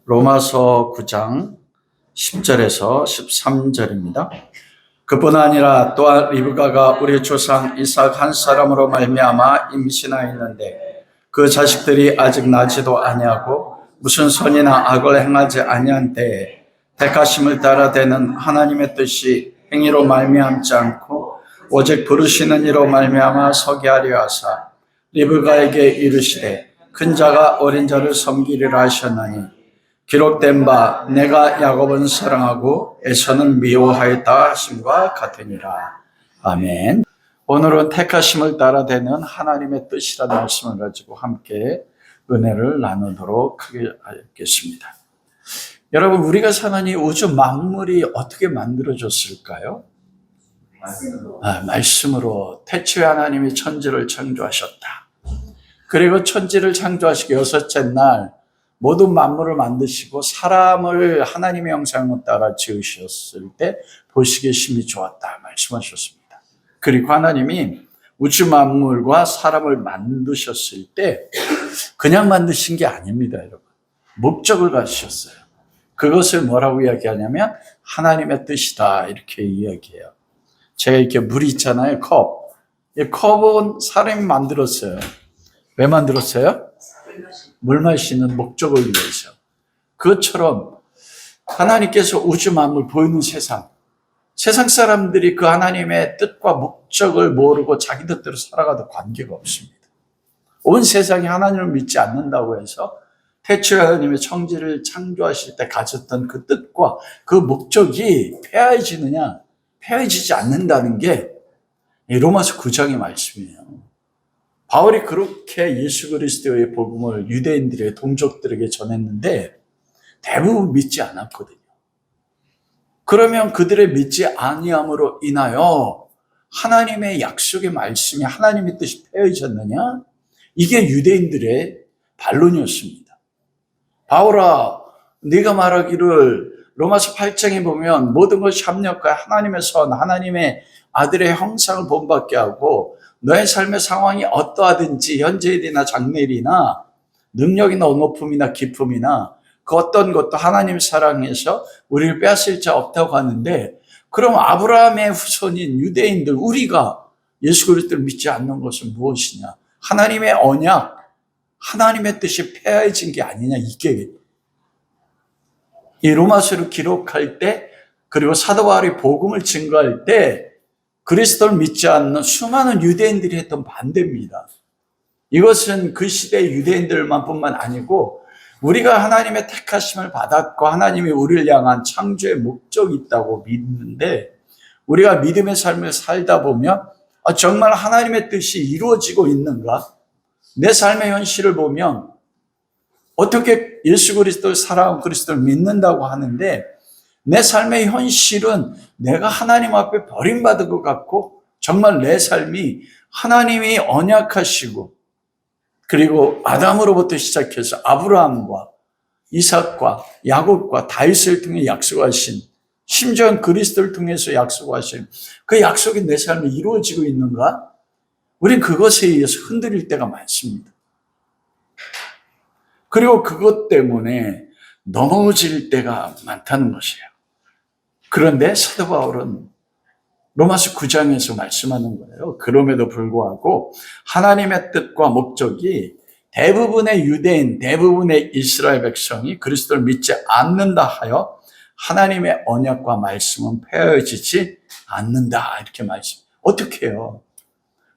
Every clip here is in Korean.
로마서 9장 10절에서 13절입니다. 그뿐 아니라 또한 리브가가 우리 조상 이삭 한 사람으로 말미암아 임신하였는데 그 자식들이 아직 나지도 아니하고 무슨 선이나 악을 행하지 아니한 때에 택하심을 따라 되는 하나님의 뜻이 행위로 말미암지 않고 오직 부르시는 이로 말미암아 서게 하려 하사 리브가에게 이르시되 큰 자가 어린 자를 섬기리라 하셨나니 기록된 바 내가 야곱은 사랑하고 에서는 미워하였다 하심과 같으니라. 아멘. 오늘은 택하심을 따라 되는 하나님의 뜻이라는 말씀을 가지고 함께 은혜를 나누도록 하겠습니다. 여러분, 우리가 사는 이 우주 만물이 어떻게 만들어졌을까요? 말씀으로. 태초에 하나님이 천지를 창조하셨다. 그리고 천지를 창조하시고 여섯째 날 모든 만물을 만드시고 사람을 하나님의 형상을 따라 지으셨을 때 보시기에 심히 좋았다 말씀하셨습니다. 그리고 하나님이 우주 만물과 사람을 만드셨을 때 그냥 만드신 게 아닙니다, 여러분. 목적을 가지셨어요. 그것을 뭐라고 이야기하냐면 하나님의 뜻이다 이렇게 이야기해요. 제가 이렇게 물이 있잖아요, 컵. 이 컵은 사람이 만들었어요. 왜 만들었어요? 물 마시는 목적을 위해서. 그것처럼 하나님께서 우주 만물 보이는 세상 사람들이 그 하나님의 뜻과 목적을 모르고 자기 뜻대로 살아가도 관계가 없습니다. 온 세상이 하나님을 믿지 않는다고 해서 태초에 하나님의 천지를 창조하실 때 가졌던 그 뜻과 그 목적이 폐해지느냐, 폐해지지 않는다는 게 로마서 9장의 말씀이에요. 바울이 그렇게 예수 그리스도의 복음을 유대인들의 동족들에게 전했는데 대부분 믿지 않았거든요. 그러면 그들의 믿지 아니함으로 인하여 하나님의 약속의 말씀이 하나님의 뜻이 폐해졌느냐? 이게 유대인들의 반론이었습니다. 바울아, 네가 말하기를 로마서 8장에 보면 모든 것이 합력하여 하나님의 선, 하나님의 아들의 형상을 본받게 하고 너의 삶의 상황이 어떠하든지 현재일이나 장래일이나 능력이나 높음이나 기쁨이나 그 어떤 것도 하나님 사랑해서 우리를 빼앗을 자 없다고 하는데 그럼 아브라함의 후손인 유대인들 우리가 예수 그리스도를 믿지 않는 것은 무엇이냐? 하나님의 언약, 하나님의 뜻이 폐해진 게 아니냐 이게 이 로마서를 기록할 때 그리고 사도 바울이 복음을 증거할 때 그리스도를 믿지 않는 수많은 유대인들이 했던 반대입니다. 이것은 그 시대의 유대인들만 뿐만 아니고 우리가 하나님의 택하심을 받았고 하나님이 우리를 향한 창조의 목적이 있다고 믿는데 우리가 믿음의 삶을 살다 보면 정말 하나님의 뜻이 이루어지고 있는가? 내 삶의 현실을 보면 어떻게 예수 그리스도를 사랑하고 그리스도를 믿는다고 하는데 내 삶의 현실은 내가 하나님 앞에 버림받은 것 같고 정말 내 삶이 하나님이 언약하시고 그리고 아담으로부터 시작해서 아브라함과 이삭과 야곱과 다윗을 통해 약속하신 심지어 그리스도를 통해서 약속하신 그 약속이 내 삶에 이루어지고 있는가? 우린 그것에 의해서 흔들릴 때가 많습니다. 그리고 그것 때문에 넘어질 때가 많다는 것이에요. 그런데 사도 바울은 로마서 9장에서 말씀하는 거예요. 그럼에도 불구하고 하나님의 뜻과 목적이 대부분의 유대인, 대부분의 이스라엘 백성이 그리스도를 믿지 않는다 하여 하나님의 언약과 말씀은 폐해지지 않는다 이렇게 말씀. 어떻게 해요?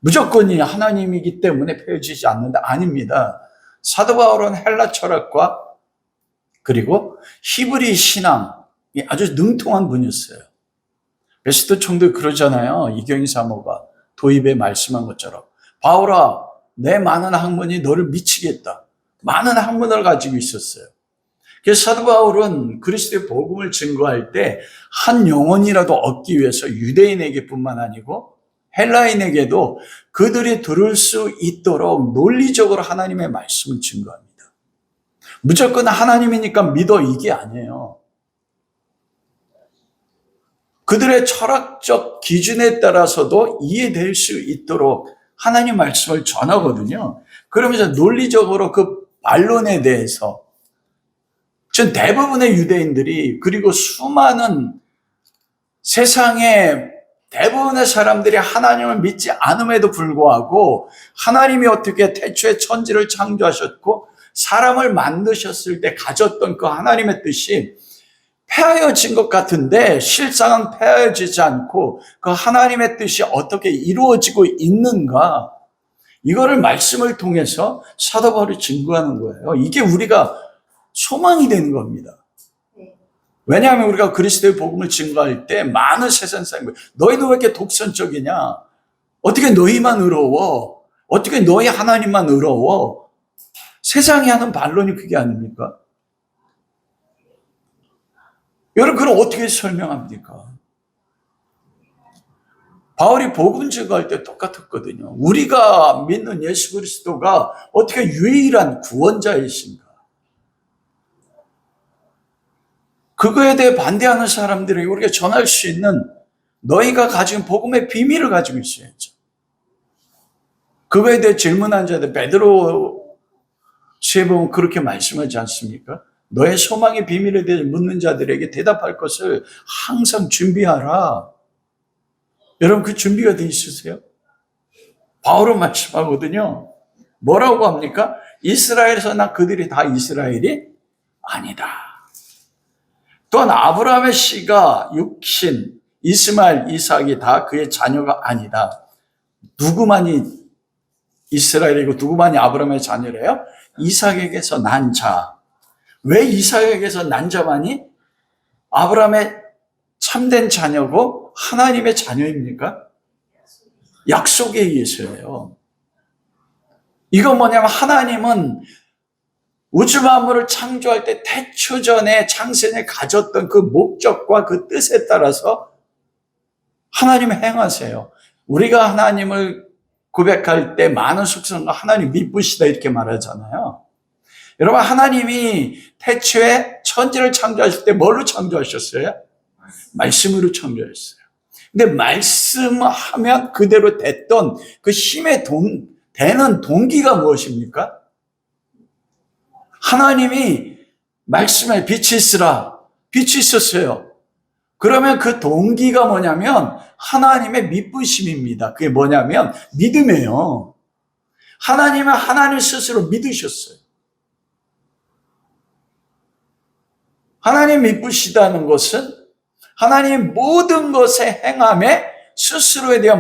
무조건이 하나님이기 때문에 폐해지지 않는다? 아닙니다. 사도 바울은 헬라 철학과 그리고 히브리 신앙이 아주 능통한 분이었어요. 베스트 총도 그러잖아요. 이경희 사모가 도입에 말씀한 것처럼 바울아, 내 많은 학문이 너를 미치겠다. 많은 학문을 가지고 있었어요. 그래서 사도 바울은 그리스도의 복음을 증거할 때 한 영혼이라도 얻기 위해서 유대인에게 뿐만 아니고 헬라인에게도 그들이 들을 수 있도록 논리적으로 하나님의 말씀을 증거합니다. 무조건 하나님이니까 믿어 이게 아니에요. 그들의 철학적 기준에 따라서도 이해될 수 있도록 하나님 말씀을 전하거든요. 그러면서 논리적으로 그 반론에 대해서 전 대부분의 유대인들이, 그리고 수많은 세상의 대부분의 사람들이 하나님을 믿지 않음에도 불구하고 하나님이 어떻게 태초에 천지를 창조하셨고 사람을 만드셨을 때 가졌던 그 하나님의 뜻이 폐하여진 것 같은데 실상은 폐하여지지 않고 그 하나님의 뜻이 어떻게 이루어지고 있는가, 이거를 말씀을 통해서 사도 바울이 증거하는 거예요. 이게 우리가 소망이 되는 겁니다. 왜냐하면 우리가 그리스도의 복음을 증거할 때 많은 세상 사람들, 너희는 왜 이렇게 독선적이냐? 어떻게 너희만 의로워? 어떻게 너희 하나님만 의로워? 세상이 하는 반론이 그게 아닙니까? 여러분, 그럼 어떻게 설명합니까? 바울이 복음 증거할 때 똑같았거든요. 우리가 믿는 예수 그리스도가 어떻게 유일한 구원자이신가? 그거에 대해 반대하는 사람들에게 우리가 전할 수 있는, 너희가 가진 복음의 비밀을 가지고 있어야죠. 그거에 대해 질문한 자들, 베드로 시에 보면 그렇게 말씀하지 않습니까? 너의 소망의 비밀에 대해 묻는 자들에게 대답할 것을 항상 준비하라. 여러분, 그 준비가 돼 있으세요? 바울은 말씀하거든요. 뭐라고 합니까? 이스라엘에서 난 그들이 다 이스라엘이 아니다. 또한 아브라함의 씨가 육신, 이스마엘, 이삭이 다 그의 자녀가 아니다. 누구만이 이스라엘이고 누구만이 아브라함의 자녀래요? 이삭에게서 난 자. 왜 이삭에게서 난 자만이 아브라함의 참된 자녀고 하나님의 자녀입니까? 약속에 의해서예요. 이건 뭐냐면 하나님은 우주 만물을 창조할 때 태초전에 창세전에 가졌던 그 목적과 그 뜻에 따라서 하나님을 행하세요. 우리가 하나님을 고백할 때 많은 속성과 하나님 미쁘시다 이렇게 말하잖아요. 여러분, 하나님이 태초에 천지를 창조하실 때 뭘로 창조하셨어요? 말씀으로 창조하셨어요. 근데 말씀하면 그대로 됐던 그 힘에 되는 동기가 무엇입니까? 하나님이 말씀에 빛이 있으라. 빛이 있었어요. 그러면 그 동기가 뭐냐면 하나님의 미쁘심입니다. 그게 뭐냐면 믿음이에요. 하나님은 하나님 스스로 믿으셨어요. 하나님 미쁘시다는 것은 하나님 모든 것에 행함에 스스로에 대한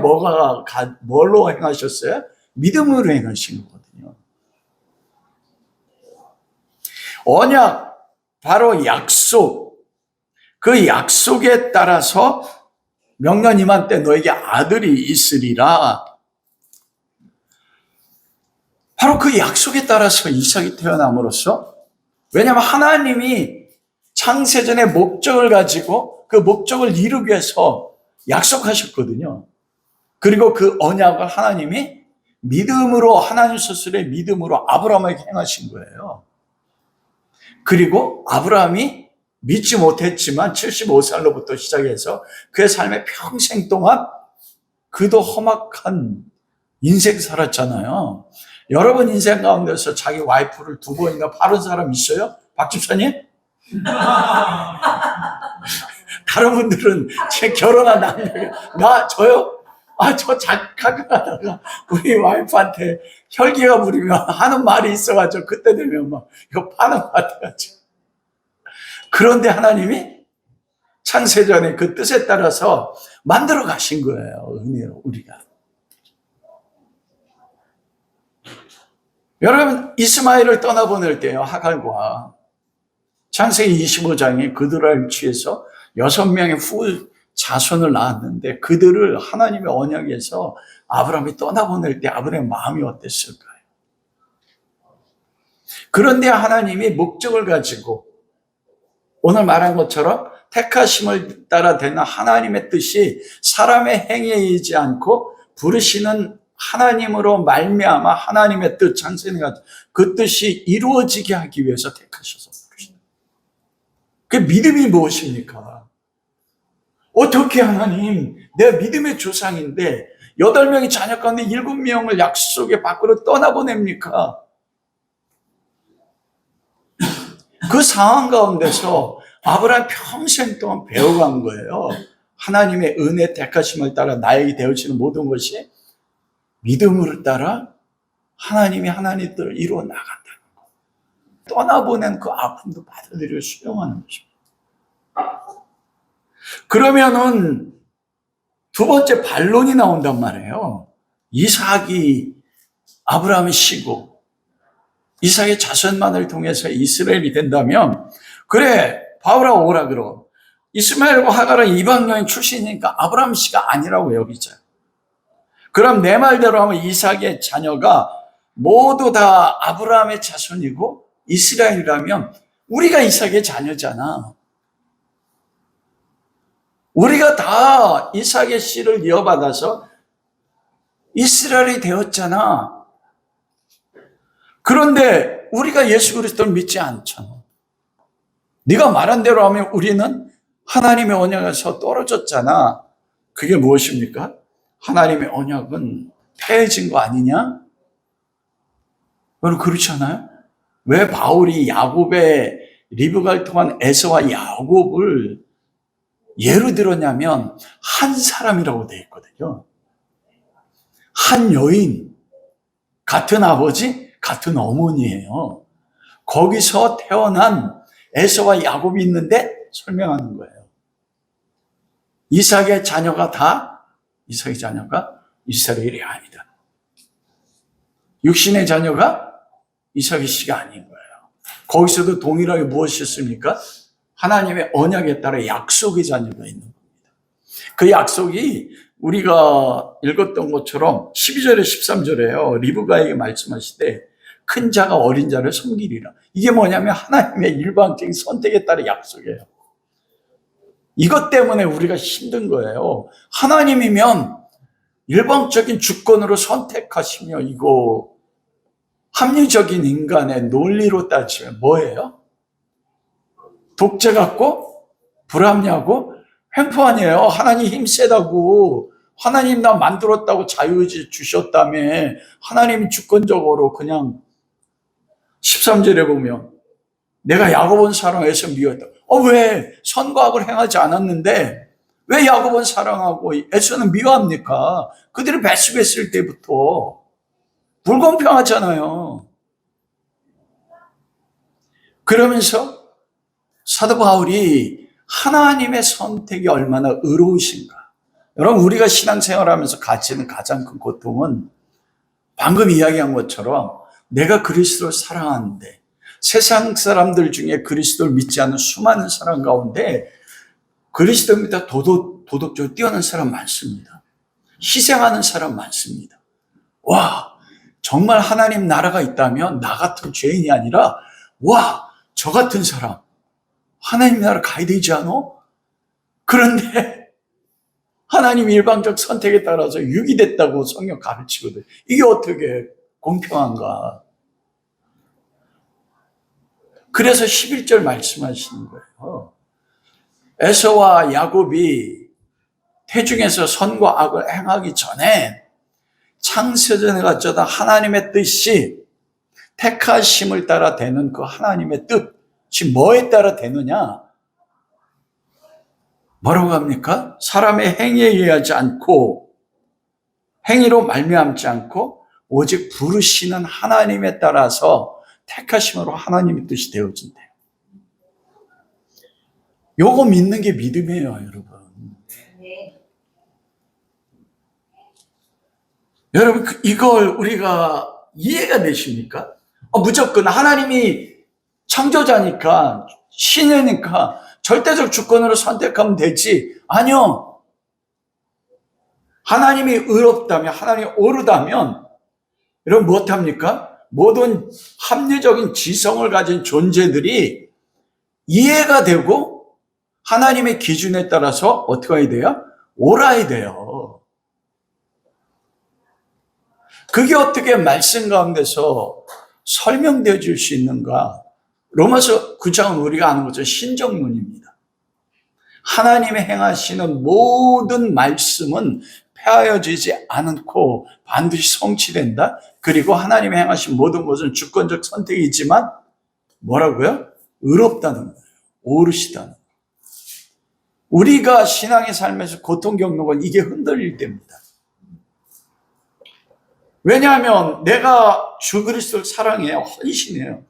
뭘로 행하셨어요? 믿음으로 행하신 거거든요. 언약, 바로 약속, 그 약속에 따라서 명년 이맘때 너에게 아들이 있으리라. 바로 그 약속에 따라서 이삭이 태어남으로써, 왜냐하면 하나님이 창세전의 목적을 가지고 그 목적을 이루기 위해서 약속하셨거든요. 그리고 그 언약을 하나님이 믿음으로, 하나님 스스로의 믿음으로 아브라함에게 행하신 거예요. 그리고 아브라함이 믿지 못했지만 75살로부터 시작해서 그의 삶의 평생 동안 그도 험악한 인생 살았잖아요. 여러분 인생 가운데서 자기 와이프를 2번이나 바른 사람 있어요? 박 집사님? 다른 분들은 제 결혼한 남녀가 저요? 저 가끔 하다가 우리 와이프한테 혈기가 부리면 하는 말이 있어가지고 그때 되면 막 이거 파는 것 같아가지고. 그런데 하나님이 창세전에 그 뜻에 따라서 만들어 가신 거예요. 은혜로 우리가. 여러분, 이스마엘을 떠나보낼 때요, 하갈과 창세기 25장에 그들을 취해서 6명의 후 자손을 낳았는데 그들을 하나님의 언약에서 아브라함이 떠나보낼 때 아브라함의 마음이 어땠을까요? 그런데 하나님이 목적을 가지고 오늘 말한 것처럼 택하심을 따라 되는 하나님의 뜻이 사람의 행위에 의지 않고 부르시는 하나님으로 말미암아 하나님의 뜻, 창세가 그 뜻이 이루어지게 하기 위해서 택하셔서 부르신다. 그 믿음이 무엇입니까? 어떻게 하나님, 내가 믿음의 조상인데 8명의 자녀 가운데 7명을 약속의 밖으로 떠나보냅니까? 그 상황 가운데서 아브라함 평생 동안 배워간 거예요. 하나님의 은혜 택하심을 따라 나에게 되어지는 모든 것이 믿음으로 따라 하나님이 하나님 뜻을 이루어 나간다는 거. 떠나보낸 그 아픔도 받아들여 수용하는 것입니다. 그러면은 두 번째 반론이 나온단 말이에요. 이삭이 아브라함이 쉬고 이삭의 자손만을 통해서 이스라엘이 된다면, 그래 바울아 오라 그러. 이스마엘과 하갈은 이방 여인 출신이니까 아브라함 씨가 아니라고 여기죠. 그럼 내 말대로 하면 이삭의 자녀가 모두 다 아브라함의 자손이고 이스라엘이라면 우리가 이삭의 자녀잖아. 우리가 다 이삭의 씨를 이어받아서 이스라엘이 되었잖아. 그런데 우리가 예수 그리스도를 믿지 않잖아. 네가 말한 대로 하면 우리는 하나님의 언약에서 떨어졌잖아. 그게 무엇입니까? 하나님의 언약은 폐해진 거 아니냐? 여러분 그렇지 않아요? 왜 바울이 야곱의 리브가를 통한 에서와 야곱을 예로 들었냐면 한 사람이라고 되어 있거든요. 한 여인, 같은 아버지, 같은 어머니예요. 거기서 태어난 에서와 야곱이 있는데 설명하는 거예요. 이삭의 자녀가 다 이삭의 자녀가 이스라엘이 아니다. 육신의 자녀가 이삭의 씨가 아닌 거예요. 거기서도 동일하게 무엇이었습니까? 하나님의 언약에 따라 약속의 자녀가 있는 겁니다. 그 약속이 우리가 읽었던 것처럼 12절에 13절에요. 리브가에게 말씀하시되 큰 자가 어린 자를 섬기리라. 이게 뭐냐면 하나님의 일방적인 선택에 따라 약속이에요. 이것 때문에 우리가 힘든 거예요. 하나님이면 일방적인 주권으로 선택하시며 이거 합리적인 인간의 논리로 따지면 뭐예요? 독재 같고 불합리하고 횡포아니에요. 하나님 힘 세다고, 하나님 나 만들었다고 자유의지 주셨다며 하나님이 주권적으로 그냥 13절에 보면 내가 야곱은 사랑해서 미웠다. 왜 선과 악을 행하지 않았는데 왜 야곱은 사랑하고 에서는 미워합니까? 그들이 뱃속했을 때부터 불공평하잖아요. 그러면서 사도 바울이 하나님의 선택이 얼마나 의로우신가. 여러분 우리가 신앙생활하면서 가지는 가장 큰 고통은 방금 이야기한 것처럼 내가 그리스도를 사랑하는데 세상 사람들 중에 그리스도를 믿지 않는 수많은 사람 가운데 그리스도입니다. 도덕적으로 뛰어난 사람 많습니다. 희생하는 사람 많습니다. 와, 정말 하나님 나라가 있다면 나 같은 죄인이 아니라 와, 저 같은 사람 하나님 나라 가야 되지 않아? 그런데 하나님 일방적 선택에 따라서 유기됐다고 성경 가르치거든. 이게 어떻게 공평한가? 그래서 11절 말씀하시는 거예요. 에서와 야곱이 태중에서 선과 악을 행하기 전에 창세전에 어쩌다 하나님의 뜻이 택하심을 따라 되는 그 하나님의 뜻이 뭐에 따라 되느냐? 뭐라고 합니까? 사람의 행위에 의하지 않고 행위로 말미암지 않고 오직 부르시는 하나님에 따라서 택하심으로 하나님의 뜻이 되어진대요. 요거 믿는 게 믿음이에요, 여러분. 여러분 이걸 우리가 이해가 되십니까? 무조건 하나님이 창조자니까 신이니까 절대적 주권으로 선택하면 되지. 아니요. 하나님이 의롭다면, 하나님이 옳으다면 여러분 무엇합니까? 모든 합리적인 지성을 가진 존재들이 이해가 되고 하나님의 기준에 따라서 어떻게 해야 돼요? 옳아야 돼요. 그게 어떻게 말씀 가운데서 설명되어 줄 수 있는가? 로마서 9장은 우리가 아는 것처럼 신정론입니다. 하나님이 행하시는 모든 말씀은 폐하여지지 않고 반드시 성취된다. 그리고 하나님이 행하신 모든 것은 주권적 선택이지만 뭐라고요? 의롭다는 거예요. 오르시다는 거예요. 우리가 신앙의 삶에서 고통 겪는 건 이게 흔들릴 때입니다. 왜냐하면 내가 주 그리스도를 사랑해요. 헌신해요.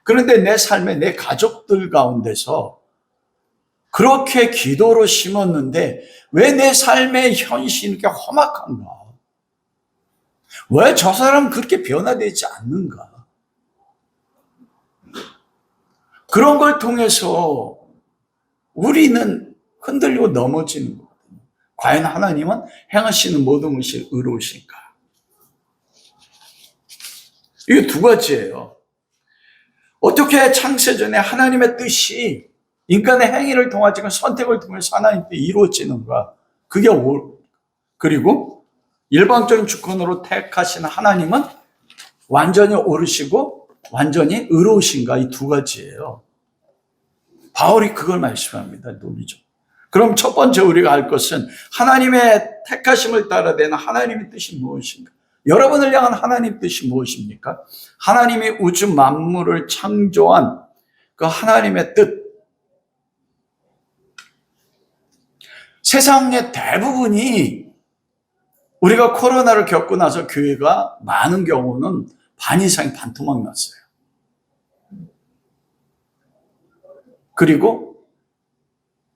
그런데 내 삶에 내 가족들 가운데서 그렇게 기도로 심었는데 왜 내 삶의 현실이 이렇게 험악한가? 왜 저 사람은 그렇게 변화되지 않는가? 그런 걸 통해서 우리는 흔들리고 넘어지는 거거든요. 과연 하나님은 행하시는 모든 것이 의로우신가? 이게 두 가지예요. 어떻게 창세전에 하나님의 뜻이 인간의 행위를 통하지 선택을 통해서 하나님 뜻이 이루어지는가? 그게 그리고 일방적인 주권으로 택하신 하나님은 완전히 옳으시고 완전히 의로우신가? 이 두 가지예요. 바울이 그걸 말씀합니다. 논리적. 그럼 첫 번째 우리가 알 것은 하나님의 택하심을 따라 되는 하나님의 뜻이 무엇인가? 여러분을 향한 하나님의 뜻이 무엇입니까? 하나님이 우주 만물을 창조한 그 하나님의 뜻. 세상의 대부분이 우리가 코로나를 겪고 나서 교회가 많은 경우는 반 이상이 반토막 났어요. 그리고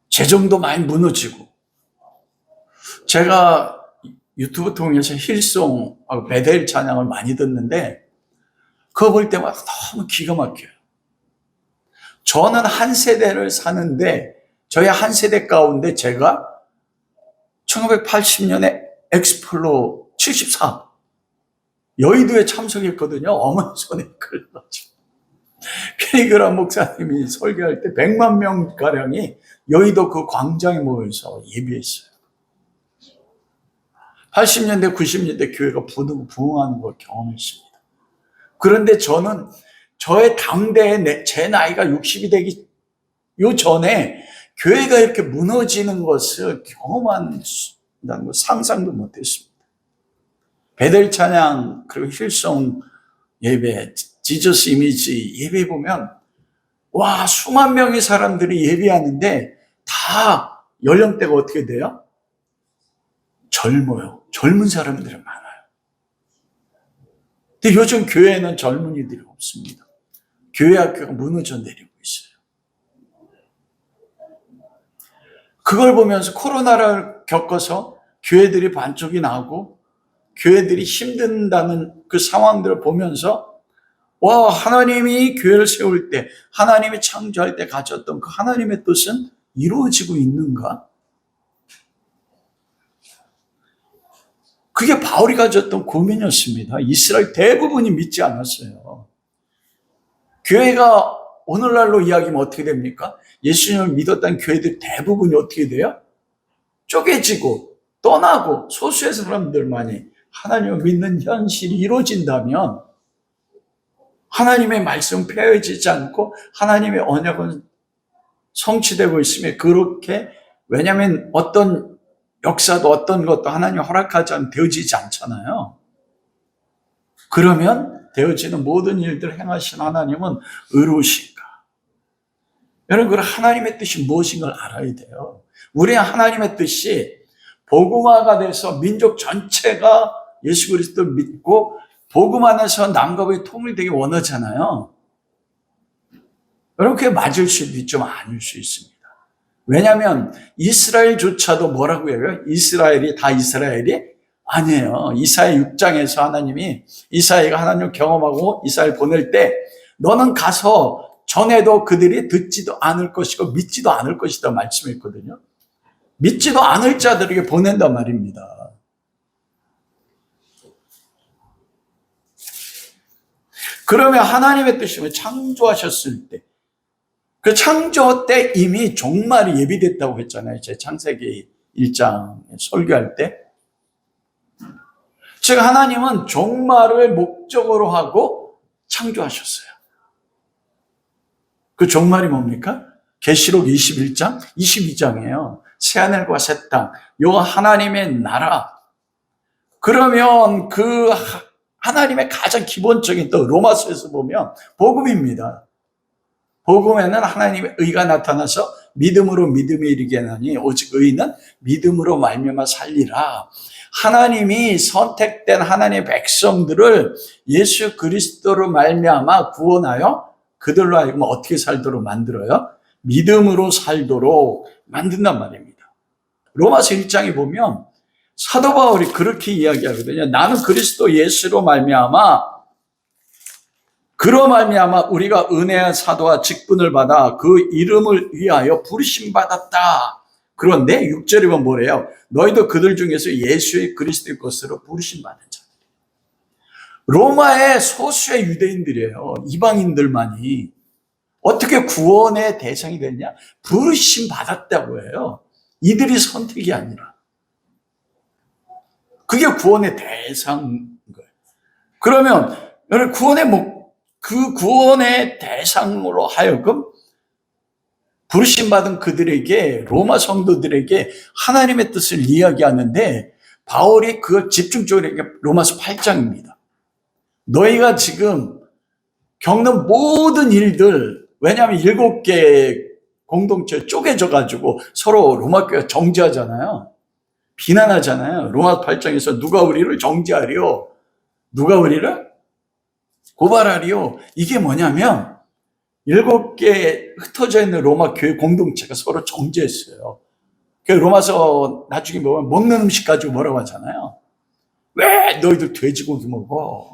재정도 많이 무너지고, 제가 유튜브 통해서 힐송, 베델 찬양을 많이 듣는데 그거 볼 때마다 너무 기가 막혀요. 저는 한 세대를 사는데 저희 한 세대 가운데 제가 1980년에 엑스플로 74 여의도에 참석했거든요. 어머니 손에 끌려가지고. 피그람 목사님이 설교할 때 100만 명가량이 여의도 그 광장에 모여서 예배했어요. 80년대, 90년대 교회가 부흥하는 걸 경험했습니다. 그런데 저는 저의 당대에 제 나이가 60이 되기 요 전에 교회가 이렇게 무너지는 것을 경험한다는 걸 상상도 못했습니다. 베델 찬양, 그리고 힐송 예배, 지저스 이미지 예배 보면 와, 수만 명의 사람들이 예배하는데 다 연령대가 어떻게 돼요? 젊어요. 젊은 사람들이 많아요. 근데 요즘 교회에는 젊은이들이 없습니다. 교회 학교가 무너져 내리고 있어요. 그걸 보면서 코로나를 겪어서 교회들이 반쪽이 나고 교회들이 힘든다는 그 상황들을 보면서 와, 하나님이 교회를 세울 때, 하나님이 창조할 때 가졌던 그 하나님의 뜻은 이루어지고 있는가? 그게 바울이 가졌던 고민이었습니다. 이스라엘 대부분이 믿지 않았어요. 교회가 오늘날로 이야기하면 어떻게 됩니까? 예수님을 믿었던 교회들 대부분이 어떻게 돼요? 쪼개지고 떠나고 소수의 사람들만이 하나님을 믿는 현실이 이루어진다면 하나님의 말씀은 폐해지지 않고 하나님의 언약은 성취되고 있으며 그렇게, 왜냐하면 어떤 역사도 어떤 것도 하나님이 허락하지 않으면 되어지지 않잖아요. 그러면 되어지는 모든 일들을 행하신 하나님은 의로우신가? 여러분, 그 하나님의 뜻이 무엇인가를 알아야 돼요. 우리의 하나님의 뜻이 복음화가 돼서 민족 전체가 예수 그리스도를 믿고 복음 안에서 남과 북이 통일되기 원하잖아요. 여러분, 그게 맞을 수도 있죠, 아닐 수 있습니다. 왜냐하면 이스라엘조차도 뭐라고 해요? 이스라엘이 다 이스라엘이 아니에요. 이사야 6장에서 하나님이 이사야가 하나님을 경험하고 이스라엘 보낼 때 너는 가서 전에도 그들이 듣지도 않을 것이고 믿지도 않을 것이다 말씀했거든요. 믿지도 않을 자들에게 보낸단 말입니다. 그러면 하나님의 뜻이면 창조하셨을 때, 그 창조 때 이미 종말이 예비됐다고 했잖아요. 제 창세기 1장 설교할 때. 즉 하나님은 종말을 목적으로 하고 창조하셨어요. 그 종말이 뭡니까? 계시록 21장, 22장이에요. 새하늘과 새 땅, 요가 하나님의 나라. 그러면 그 하나님의 가장 기본적인 또 로마서에서 보면 복음입니다. 복음에는 하나님의 의가 나타나서 믿음으로 믿음에 이르게 하나니 오직 의인은 믿음으로 말미암아 살리라. 하나님이 선택된 하나님의 백성들을 예수 그리스도로 말미암아 구원하여 그들로 하여금 어떻게 살도록 만들어요? 믿음으로 살도록 만든단 말입니다. 로마서 1장에 보면 사도 바울이 그렇게 이야기하거든요. 나는 그리스도 예수로 말미암아 그로 말미암아 우리가 은혜와 사도와 직분을 받아 그 이름을 위하여 부르심 받았다. 그런데 6절에 보면 뭐래요? 너희도 그들 중에서 예수의 그리스도의 것으로 부르심 받은 자. 로마의 소수의 유대인들이에요. 이방인들만이 어떻게 구원의 대상이 됐냐? 부르심 받았다고 해요. 이들이 선택이 아니라. 그게 구원의 대상인 거예요. 그러면 그 구원의 대상으로 하여금 부르심 받은 그들에게, 로마 성도들에게 하나님의 뜻을 이야기하는데 바울이 그걸 집중적으로 로마서 8장입니다. 너희가 지금 겪는 모든 일들, 왜냐하면 7개 공동체 쪼개져가지고 서로 로마 교회가 정죄하잖아요. 비난하잖아요. 로마 8장에서 누가 우리를 정죄하리요? 누가 우리를 고발하리요? 이게 뭐냐면 7개 흩어져 있는 로마 교회 공동체가 서로 정죄했어요. 로마서 나중에 보면 먹는 음식 가지고 뭐라고 하잖아요. 왜 너희들 돼지고기 먹어?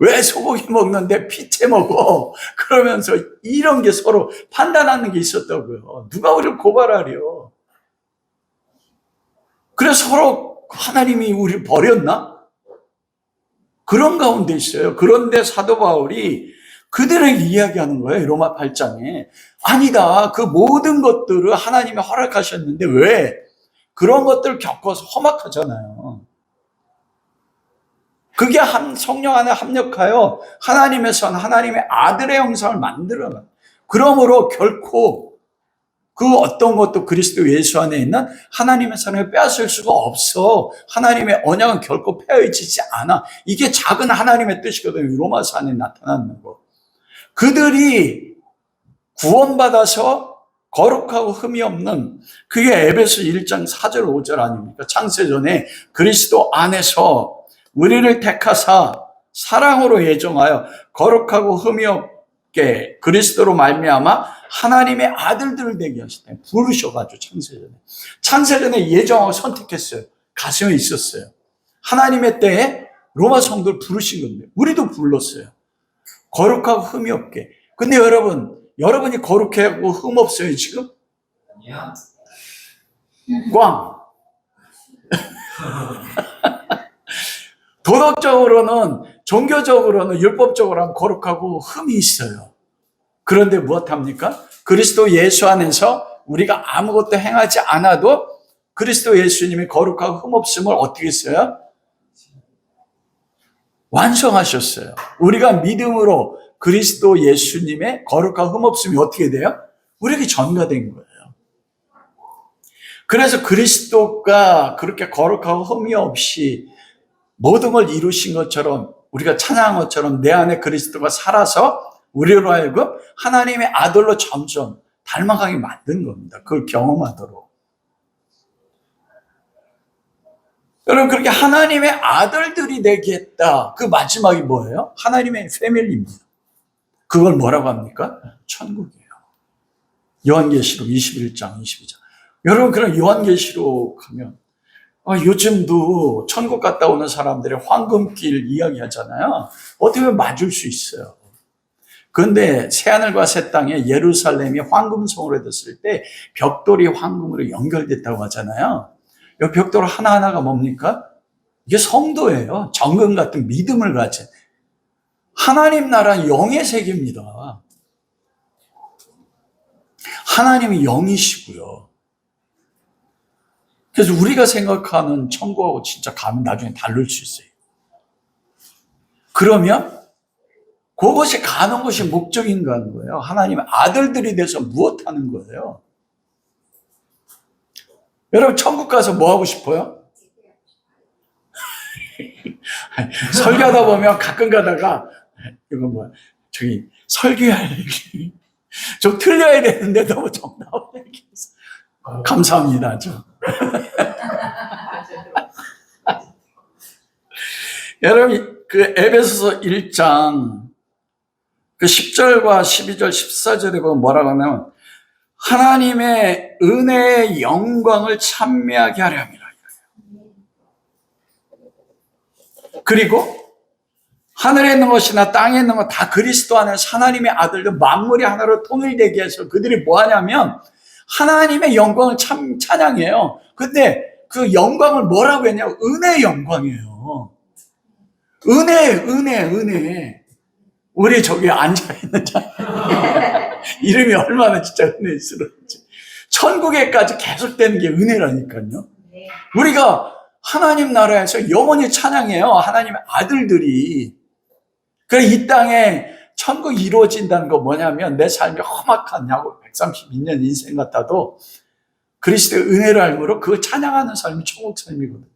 왜 소고기 먹는데 피채 먹어? 그러면서 이런 게 서로 판단하는 게 있었다고요. 누가 우리를 고발하려? 그래서 서로 하나님이 우리를 버렸나? 그런 가운데 있어요. 그런데 사도 바울이 그들에게 이야기하는 거예요. 로마 8장에. 아니다. 그 모든 것들을 하나님이 허락하셨는데 왜? 그런 것들을 겪어서 험악하잖아요. 그게 성령 안에 합력하여 하나님의 선, 하나님의 아들의 형상을 만들어요. 그러므로 결코 그 어떤 것도 그리스도 예수 안에 있는 하나님의 선을 빼앗을 수가 없어. 하나님의 언약은 결코 폐허해지지 않아. 이게 작은 하나님의 뜻이거든요. 로마서 안에 나타나는 거. 그들이 구원받아서 거룩하고 흠이 없는, 그게 에베소 1장 4절 5절 아닙니까? 창세전에 그리스도 안에서 우리를 택하사 사랑으로 예정하여 거룩하고 흠이 없게 그리스도로 말미암아 하나님의 아들들을 되게 하시다. 부르셔가지고 창세전에 예정하고 선택했어요. 가슴에 있었어요. 하나님의 때에 로마 성도를 부르신 건데 우리도 불렀어요. 거룩하고 흠이 없게. 근데 여러분이 거룩하고 흠 없어요 지금? 아니야. 꽝. 도덕적으로는, 종교적으로는, 율법적으로 하면 거룩하고 흠이 있어요. 그런데 무엇합니까? 그리스도 예수 안에서 우리가 아무것도 행하지 않아도 그리스도 예수님이 거룩하고 흠 없음을 어떻게 했어요? 완성하셨어요. 우리가 믿음으로 그리스도 예수님의 거룩하고 흠 없음이 어떻게 돼요? 우리에게 전가된 거예요. 그래서 그리스도가 그렇게 거룩하고 흠이 없이 모든 걸 이루신 것처럼, 우리가 찬양한 것처럼 내 안에 그리스도가 살아서 우리로 하여금 하나님의 아들로 점점 닮아가게 만든 겁니다. 그걸 경험하도록. 여러분, 그렇게 하나님의 아들들이 되게 했다. 그 마지막이 뭐예요? 하나님의 패밀리입니다. 그걸 뭐라고 합니까? 천국이에요. 요한계시록 21장, 22장. 여러분, 그럼 요한계시록 하면 요즘도 천국 갔다 오는 사람들의 황금길 이야기하잖아요. 어떻게 보면 맞을 수 있어요. 그런데 새하늘과 새 땅에 예루살렘이 황금성으로 됐을 때 벽돌이 황금으로 연결됐다고 하잖아요. 이 벽돌 하나하나가 뭡니까? 이게 성도예요. 정금 같은 믿음을 가진. 하나님 나라는 영의 세계입니다. 하나님이 영이시고요. 그래서 우리가 생각하는 천국하고 진짜 가면 나중에 다를 수 있어요. 그러면 그것이 가는 것이 목적인가 하는 거예요. 하나님의 아들들이 돼서 무엇 하는 거예요? 여러분, 천국 가서 뭐 하고 싶어요? 설교하다 보면 가끔 가다가, 이거 뭐야, 설교할 좀 틀려야 되는데 너무 정답을 얘기해서 감사합니다. 여러분, 그 에베소서 1장 그 10절과 12절, 14절에 보면 뭐라고 하냐면 하나님의 은혜의 영광을 찬미하게 하려 함이라. 그리고 하늘에 있는 것이나 땅에 있는 것 다 그리스도 안에서 하나님의 아들들 만물이 하나로 통일되게 해서 그들이 뭐 하냐면 하나님의 영광을 찬양해요. 근데 그 영광을 뭐라고 했냐면 은혜의 영광이에요. 은혜. 우리 저기 앉아있는 자 이름이 얼마나 진짜 은혜스러운지. 천국에까지 계속되는 게 은혜라니까요. 우리가 하나님 나라에서 영원히 찬양해요. 하나님의 아들들이. 그래 이 땅에 천국이 이루어진다는 거 뭐냐면 내 삶이 험악하냐고 132년 인생 같아도 그리스도의 은혜를 알므로 그 찬양하는 삶이 천국 삶이거든.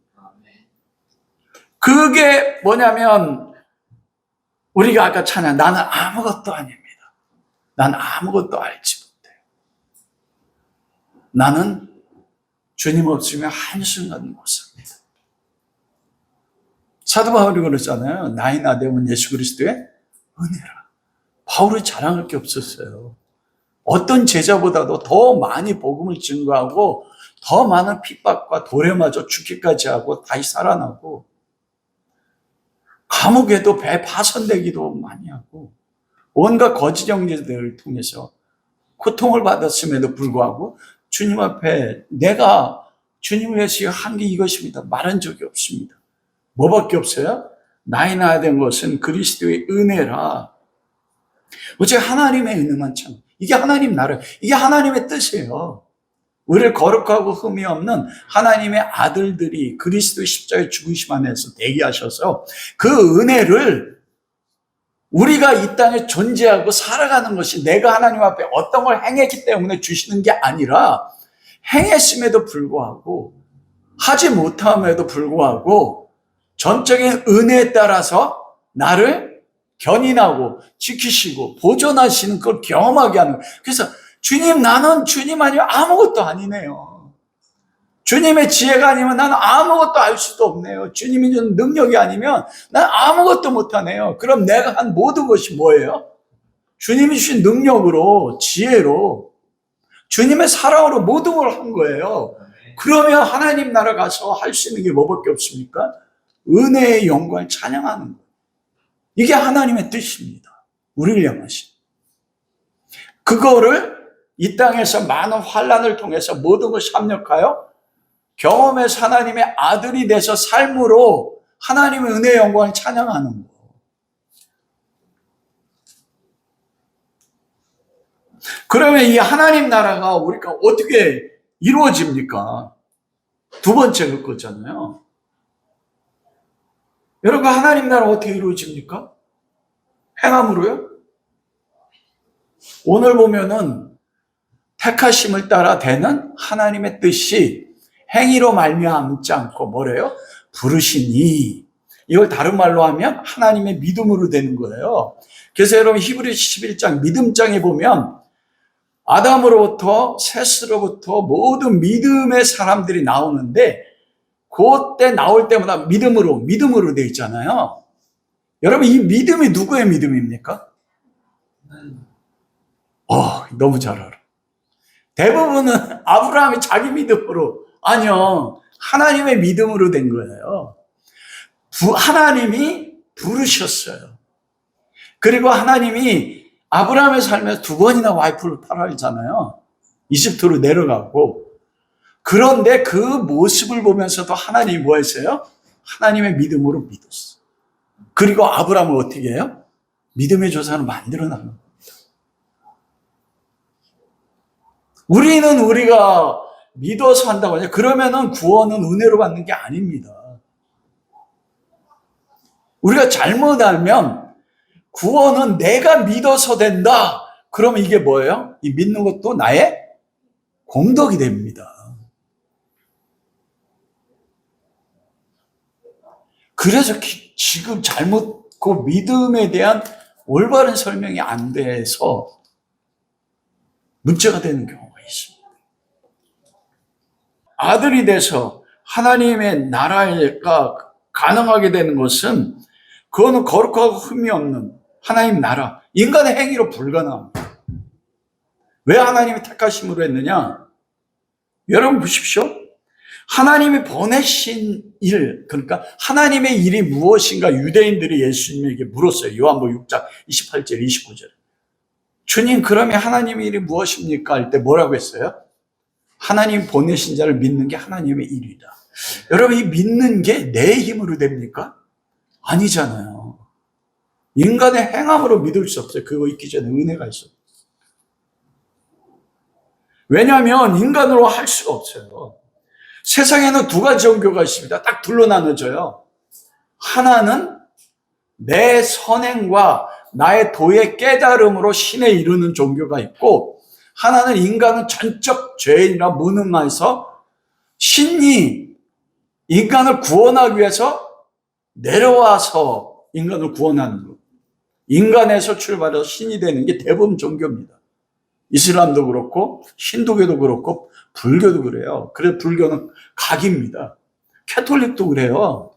그게 뭐냐면 우리가 아까 찬양 나는 아무것도 아닙니다. 나는 아무것도 알지 못해요. 나는 주님 없으면 한순간 못 삽니다. 사도 바울이 그러잖아요. 나이나 되면 예수 그리스도의 은혜라. 바울이 자랑할 게 없었어요. 어떤 제자보다도 더 많이 복음을 증거하고 더 많은 핍박과 돌에 맞아 죽기까지 하고 다시 살아나고 감옥에도 배 파손되기도 많이 하고 온갖 거짓 형제들을 통해서 고통을 받았음에도 불구하고 주님 앞에 내가 주님을 위해서 한 게 이것입니다. 말한 적이 없습니다. 뭐밖에 없어요? 나이나 된 것은 그리스도의 은혜라. 어째 하나님의 은혜만 참. 이게 하나님 나라. 이게 하나님의 뜻이에요. 우리를 거룩하고 흠이 없는 하나님의 아들들이 그리스도의 십자가의 죽으심 안에서 대기하셔서 그 은혜를 우리가 이 땅에 존재하고 살아가는 것이 내가 하나님 앞에 어떤 걸 행했기 때문에 주시는 게 아니라 행했음에도 불구하고 하지 못함에도 불구하고 전적인 은혜에 따라서 나를 견인하고 지키시고 보존하시는 걸 경험하게 하는 거예요. 그래서 주님 나는 주님 아니면 아무것도 아니네요. 주님의 지혜가 아니면 나는 아무것도 알 수도 없네요. 주님이 주는 능력이 아니면 난 아무것도 못하네요. 그럼 내가 한 모든 것이 뭐예요? 주님이 주신 능력으로 지혜로 주님의 사랑으로 모든 걸 한 거예요. 그러면 하나님 나라 가서 할 수 있는 게 뭐밖에 없습니까? 은혜의 영광을 찬양하는 거예요. 이게 하나님의 뜻입니다. 우리를 향하신. 그거를 이 땅에서 많은 환난을 통해서 모든 것이 합력하여 경험해서 하나님의 아들이 돼서 삶으로 하나님의 은혜의 영광을 찬양하는 거예요. 그러면 이 하나님 나라가 우리가 어떻게 이루어집니까? 두 번째 그거잖아요. 여러분 하나님 나라 어떻게 이루어집니까? 행함으로요? 오늘 보면은 택하심을 따라 되는 하나님의 뜻이 행위로 말미암지 않고 뭐래요? 부르시니. 이걸 다른 말로 하면 하나님의 믿음으로 되는 거예요. 그래서 여러분 히브리서 11장 믿음장에 보면 아담으로부터 셋으로부터 모든 믿음의 사람들이 나오는데 그때 나올 때마다 믿음으로 되어 있잖아요. 여러분 이 믿음이 누구의 믿음입니까? 너무 잘 알아. 대부분은 아브라함이 자기 믿음으로 아니요. 하나님의 믿음으로 된 거예요. 하나님이 부르셨어요. 그리고 하나님이 아브라함의 삶에서 2번이나 와이프를 팔아잖아요. 이집트로 내려가고. 그런데 그 모습을 보면서도 하나님이 뭐 했어요? 하나님의 믿음으로 믿었어. 그리고 아브라함을 어떻게 해요? 믿음의 조상을 만들어 나가는 겁니다. 우리는 우리가 믿어서 한다고 하죠. 그러면은 구원은 은혜로 받는 게 아닙니다. 우리가 잘못 알면 구원은 내가 믿어서 된다. 그러면 이게 뭐예요? 이 믿는 것도 나의 공덕이 됩니다. 그래서 지금 잘못 그 믿음에 대한 올바른 설명이 안 돼서 문제가 되는 경우가 있습니다. 아들이 돼서 하나님의 나라가 가능하게 되는 것은 그거는 거룩하고 흠이 없는 하나님 나라, 인간의 행위로 불가능합니다. 왜 하나님이 택하심으로 했느냐? 여러분 보십시오. 하나님이 보내신 일, 그러니까 하나님의 일이 무엇인가 유대인들이 예수님에게 물었어요. 요한복음 6장 28절 29절. 주님, 그러면 하나님의 일이 무엇입니까? 할 때 뭐라고 했어요? 하나님 보내신 자를 믿는 게 하나님의 일이다. 여러분, 이 믿는 게 내 힘으로 됩니까? 아니잖아요. 인간의 행함으로 믿을 수 없어요. 그거 있기 전에 은혜가 있어요. 왜냐하면 인간으로 할 수가 없어요. 세상에는 두 가지 종교가 있습니다. 딱 둘로 나눠져요. 하나는 내 선행과 나의 도의 깨달음으로 신에 이르는 종교가 있고, 하나는 인간은 전적 죄인이라 무능해서 신이 인간을 구원하기 위해서 내려와서 인간을 구원하는 것. 인간에서 출발해서 신이 되는 게 대부분 종교입니다. 이슬람도 그렇고 힌두교도 그렇고 불교도 그래요. 그래서 불교는 각입니다. 캐톨릭도 그래요.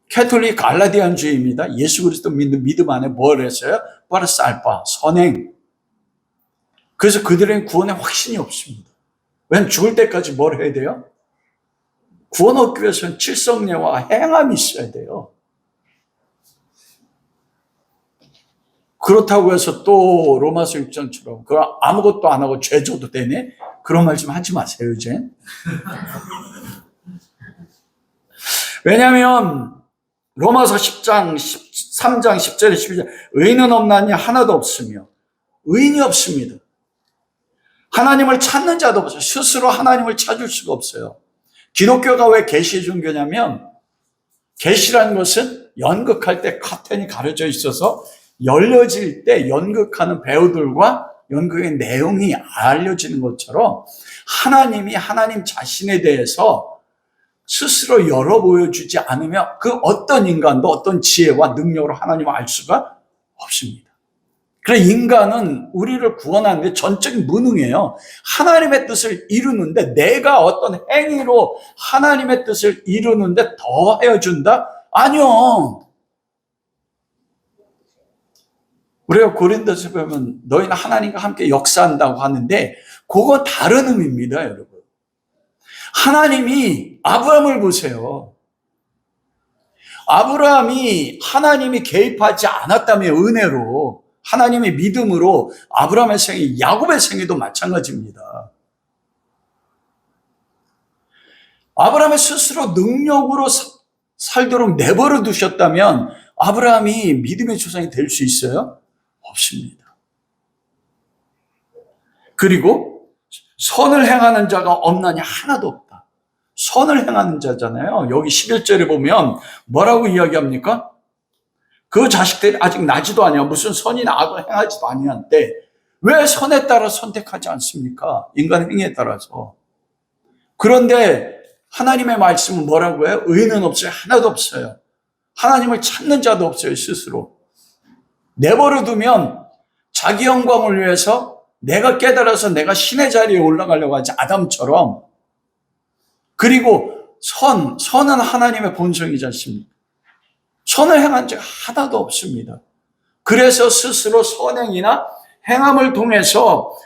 캐톨릭 갈라디안주의입니다. 예수 그리스도 믿는 믿음 안에 뭘 했어요? 파르스 알파, 선행. 그래서 그들은 구원에 확신이 없습니다. 왜냐하면 죽을 때까지 뭘 해야 돼요? 구원 얻기 위해서는 칠성례와 행함이 있어야 돼요. 그렇다고 해서 또 로마서 6장처럼 그럼 아무것도 안 하고 죄 져도 되네? 그런 말 좀 하지 마세요, 이제. 왜냐하면 로마서 10장, 13장, 10절에 12절 의인은 없나니 하나도 없으며 의인이 없습니다. 하나님을 찾는 자도 없어요. 스스로 하나님을 찾을 수가 없어요. 기독교가 왜 계시의 종교냐면 계시라는 것은 연극할 때 커튼이 가려져 있어서 열려질 때 연극하는 배우들과 연극의 내용이 알려지는 것처럼 하나님이 하나님 자신에 대해서 스스로 열어 보여주지 않으면 그 어떤 인간도 어떤 지혜와 능력으로 하나님을 알 수가 없습니다. 그래서 인간은 우리를 구원하는데 전적인 무능해요. 하나님의 뜻을 이루는데 내가 어떤 행위로 하나님의 뜻을 이루는데 더 헤어준다? 아니요. 우리가 고린도서 보면 너희는 하나님과 함께 역사한다고 하는데 그건 다른 의미입니다, 여러분. 하나님이 아브라함을 보세요. 아브라함이 하나님이 개입하지 않았다면 은혜로 하나님의 믿음으로 아브라함의 생애, 야곱의 생애도 마찬가지입니다. 아브라함의 스스로 능력으로 살도록 내버려 두셨다면 아브라함이 믿음의 조상이 될 수 있어요? 없습니다. 그리고 선을 행하는 자가 없나니 하나도 없다. 선을 행하는 자잖아요. 여기 11절에 보면 뭐라고 이야기합니까? 그 자식들이 아직 나지도 아니야. 무슨 선이나 악을 행하지도 아니한데 왜 선에 따라 선택하지 않습니까? 인간의 행위에 따라서. 그런데 하나님의 말씀은 뭐라고 해요? 의인은 없어요. 하나도 없어요. 하나님을 찾는 자도 없어요. 스스로. 내버려 두면 자기 영광을 위해서 내가 깨달아서 내가 신의 자리에 올라가려고 하지 아담처럼. 그리고 선은 하나님의 본성이지 않습니까? 선을 행한 자가 하나도 없습니다. 그래서 스스로 선행이나 행함을 통해서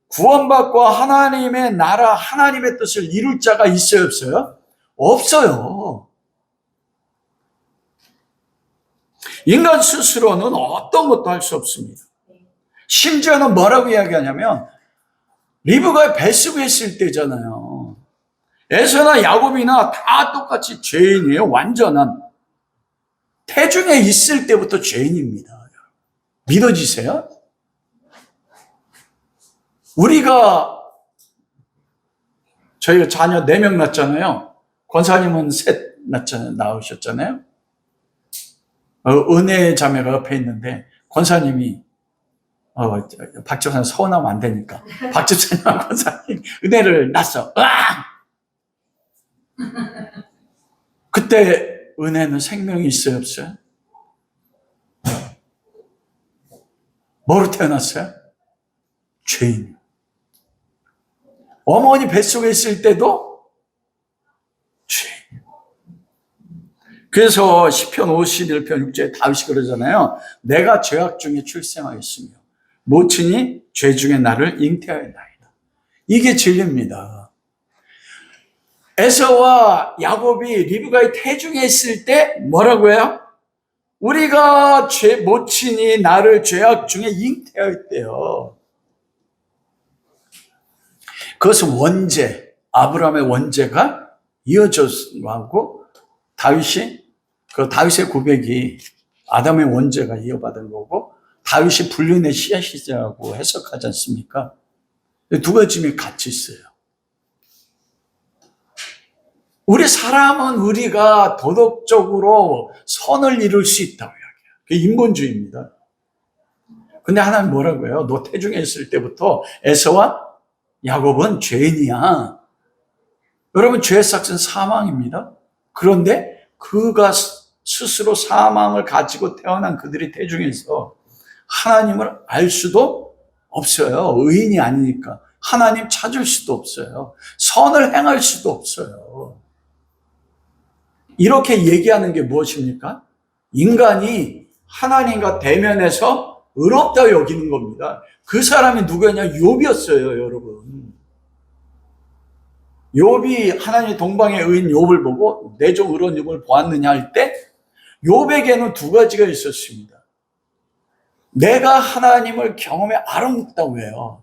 구원받고 하나님의 나라, 하나님의 뜻을 이룰 자가 있어요, 없어요? 없어요. 인간 스스로는 어떤 것도 할 수 없습니다. 심지어는 뭐라고 이야기하냐면 리브가 뱃속에 있을 때잖아요. 에서나 야곱이나 다 똑같이 죄인이에요. 완전한. 태중에 있을 때부터 죄인입니다. 믿어지세요? 저희가 자녀 4명 낳았잖아요. 권사님은 3 낳으셨잖아요. 은혜 자매가 옆에 있는데 권사님이 박 집사님 서운하면 안 되니까 박 집사님과 권사님 은혜를 낳았어. 그때 은혜는 생명이 있어요, 없어요? 뭐로 태어났어요? 죄인. 어머니 뱃속에 있을 때도 죄. 그래서 시편 51편 6절에 다윗이 그러잖아요. 내가 죄악 중에 출생하였으며 모친이 죄 중에 나를 잉태하였나이다. 이게 진리입니다. 에서와 야곱이 리브가의 태중에 있을 때 뭐라고 해요? 우리가 모친이 나를 죄악 중에 잉태하였대요. 그것은 원죄, 아브라함의 원죄가 이어졌고 다윗의 고백이 아담의 원죄가 이어받은 거고 다윗이 불륜의 씨앗이라고 해석하지 않습니까? 두 가지 같이 있어요. 우리 사람은 우리가 도덕적으로 선을 이룰 수 있다고 이야기해요. 그게 인본주의입니다. 근데 하나님 뭐라고 해요? 너 태중에 있을 때부터 에서와 야곱은 죄인이야. 여러분, 죄의 삭은 사망입니다. 그런데 그가 스스로 사망을 가지고 태어난 그들의 태중에서 하나님을 알 수도 없어요. 의인이 아니니까. 하나님 찾을 수도 없어요. 선을 행할 수도 없어요. 이렇게 얘기하는 게 무엇입니까? 인간이 하나님과 대면해서 의롭다 여기는 겁니다. 그 사람이 누구였냐? 욥이었어요, 여러분. 욥이 하나님의 동방의 의인 욥을 보고 내 종 의로운 욥을 보았느냐 할 때 욥에게는 두 가지가 있었습니다. 내가 하나님을 경험해 알아먹다고 해요.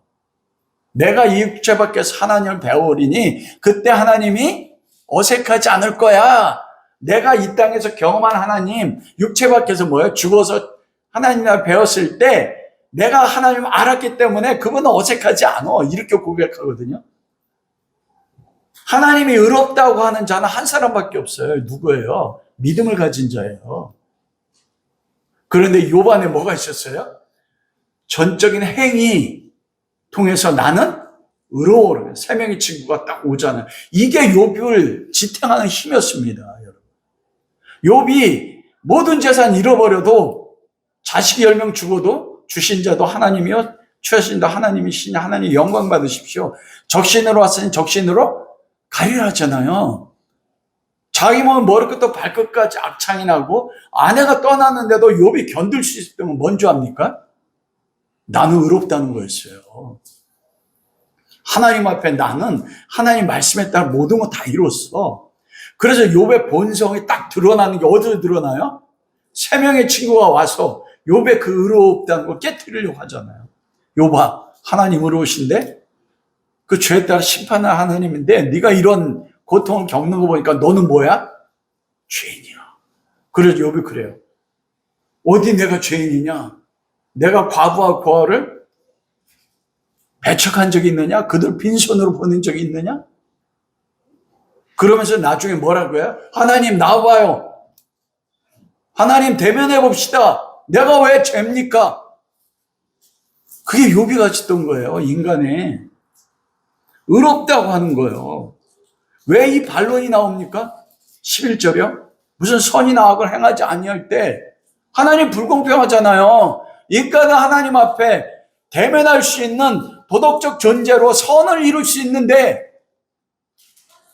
내가 이 육체 밖에서 하나님을 배우리니 그때 하나님이 어색하지 않을 거야. 내가 이 땅에서 경험한 하나님, 육체 밖에서 뭐예요? 죽어서 하나님을 배웠을 때 내가 하나님을 알았기 때문에 그분은 어색하지 않아. 이렇게 고백하거든요. 하나님이 의롭다고 하는 자는 한 사람밖에 없어요. 누구예요? 믿음을 가진 자예요. 그런데 욥 안에 뭐가 있었어요? 전적인 행위 통해서 나는 의로워라. 세 명의 친구가 딱 오잖아요. 이게 욥을 지탱하는 힘이었습니다. 여러분. 욥이 모든 재산 잃어버려도 자식이 10명 죽어도 주신 자도 하나님이요 취하신 자 하나님이시냐 하나님 영광 받으십시오. 적신으로 왔으니 적신으로 가리라 하잖아요. 자기 몸은 머리끝부터 발끝까지 악창이 나고 아내가 떠났는데도 욥이 견딜 수 있으면 뭔지 압니까? 나는 의롭다는 거였어요. 하나님 앞에 나는 하나님 말씀에 따라 모든 거 다 이뤘어. 그래서 욥의 본성이 딱 드러나는 게 어디서 드러나요? 세 명의 친구가 와서 욥의 그 의롭다는 걸 깨트리려고 하잖아요. 욥아, 하나님 의로우신데 그 죄에 따라 심판할 하나님인데 네가 이런 고통을 겪는 거 보니까 너는 뭐야? 죄인이야. 그래서 욥이 그래요. 어디 내가 죄인이냐? 내가 과부와 고아를 배척한 적이 있느냐? 그들 빈손으로 보낸 적이 있느냐? 그러면서 나중에 뭐라고 해요? 하나님 나와봐요. 하나님 대면해 봅시다. 내가 왜 죄입니까? 그게 욥이 가졌던 거예요. 인간의 의롭다고 하는 거예요. 왜 이 반론이 나옵니까? 11절이요. 무슨 선이나 악을 행하지 아니할 때 하나님 불공평하잖아요. 인간은 하나님 앞에 대면할 수 있는 도덕적 존재로 선을 이룰 수 있는데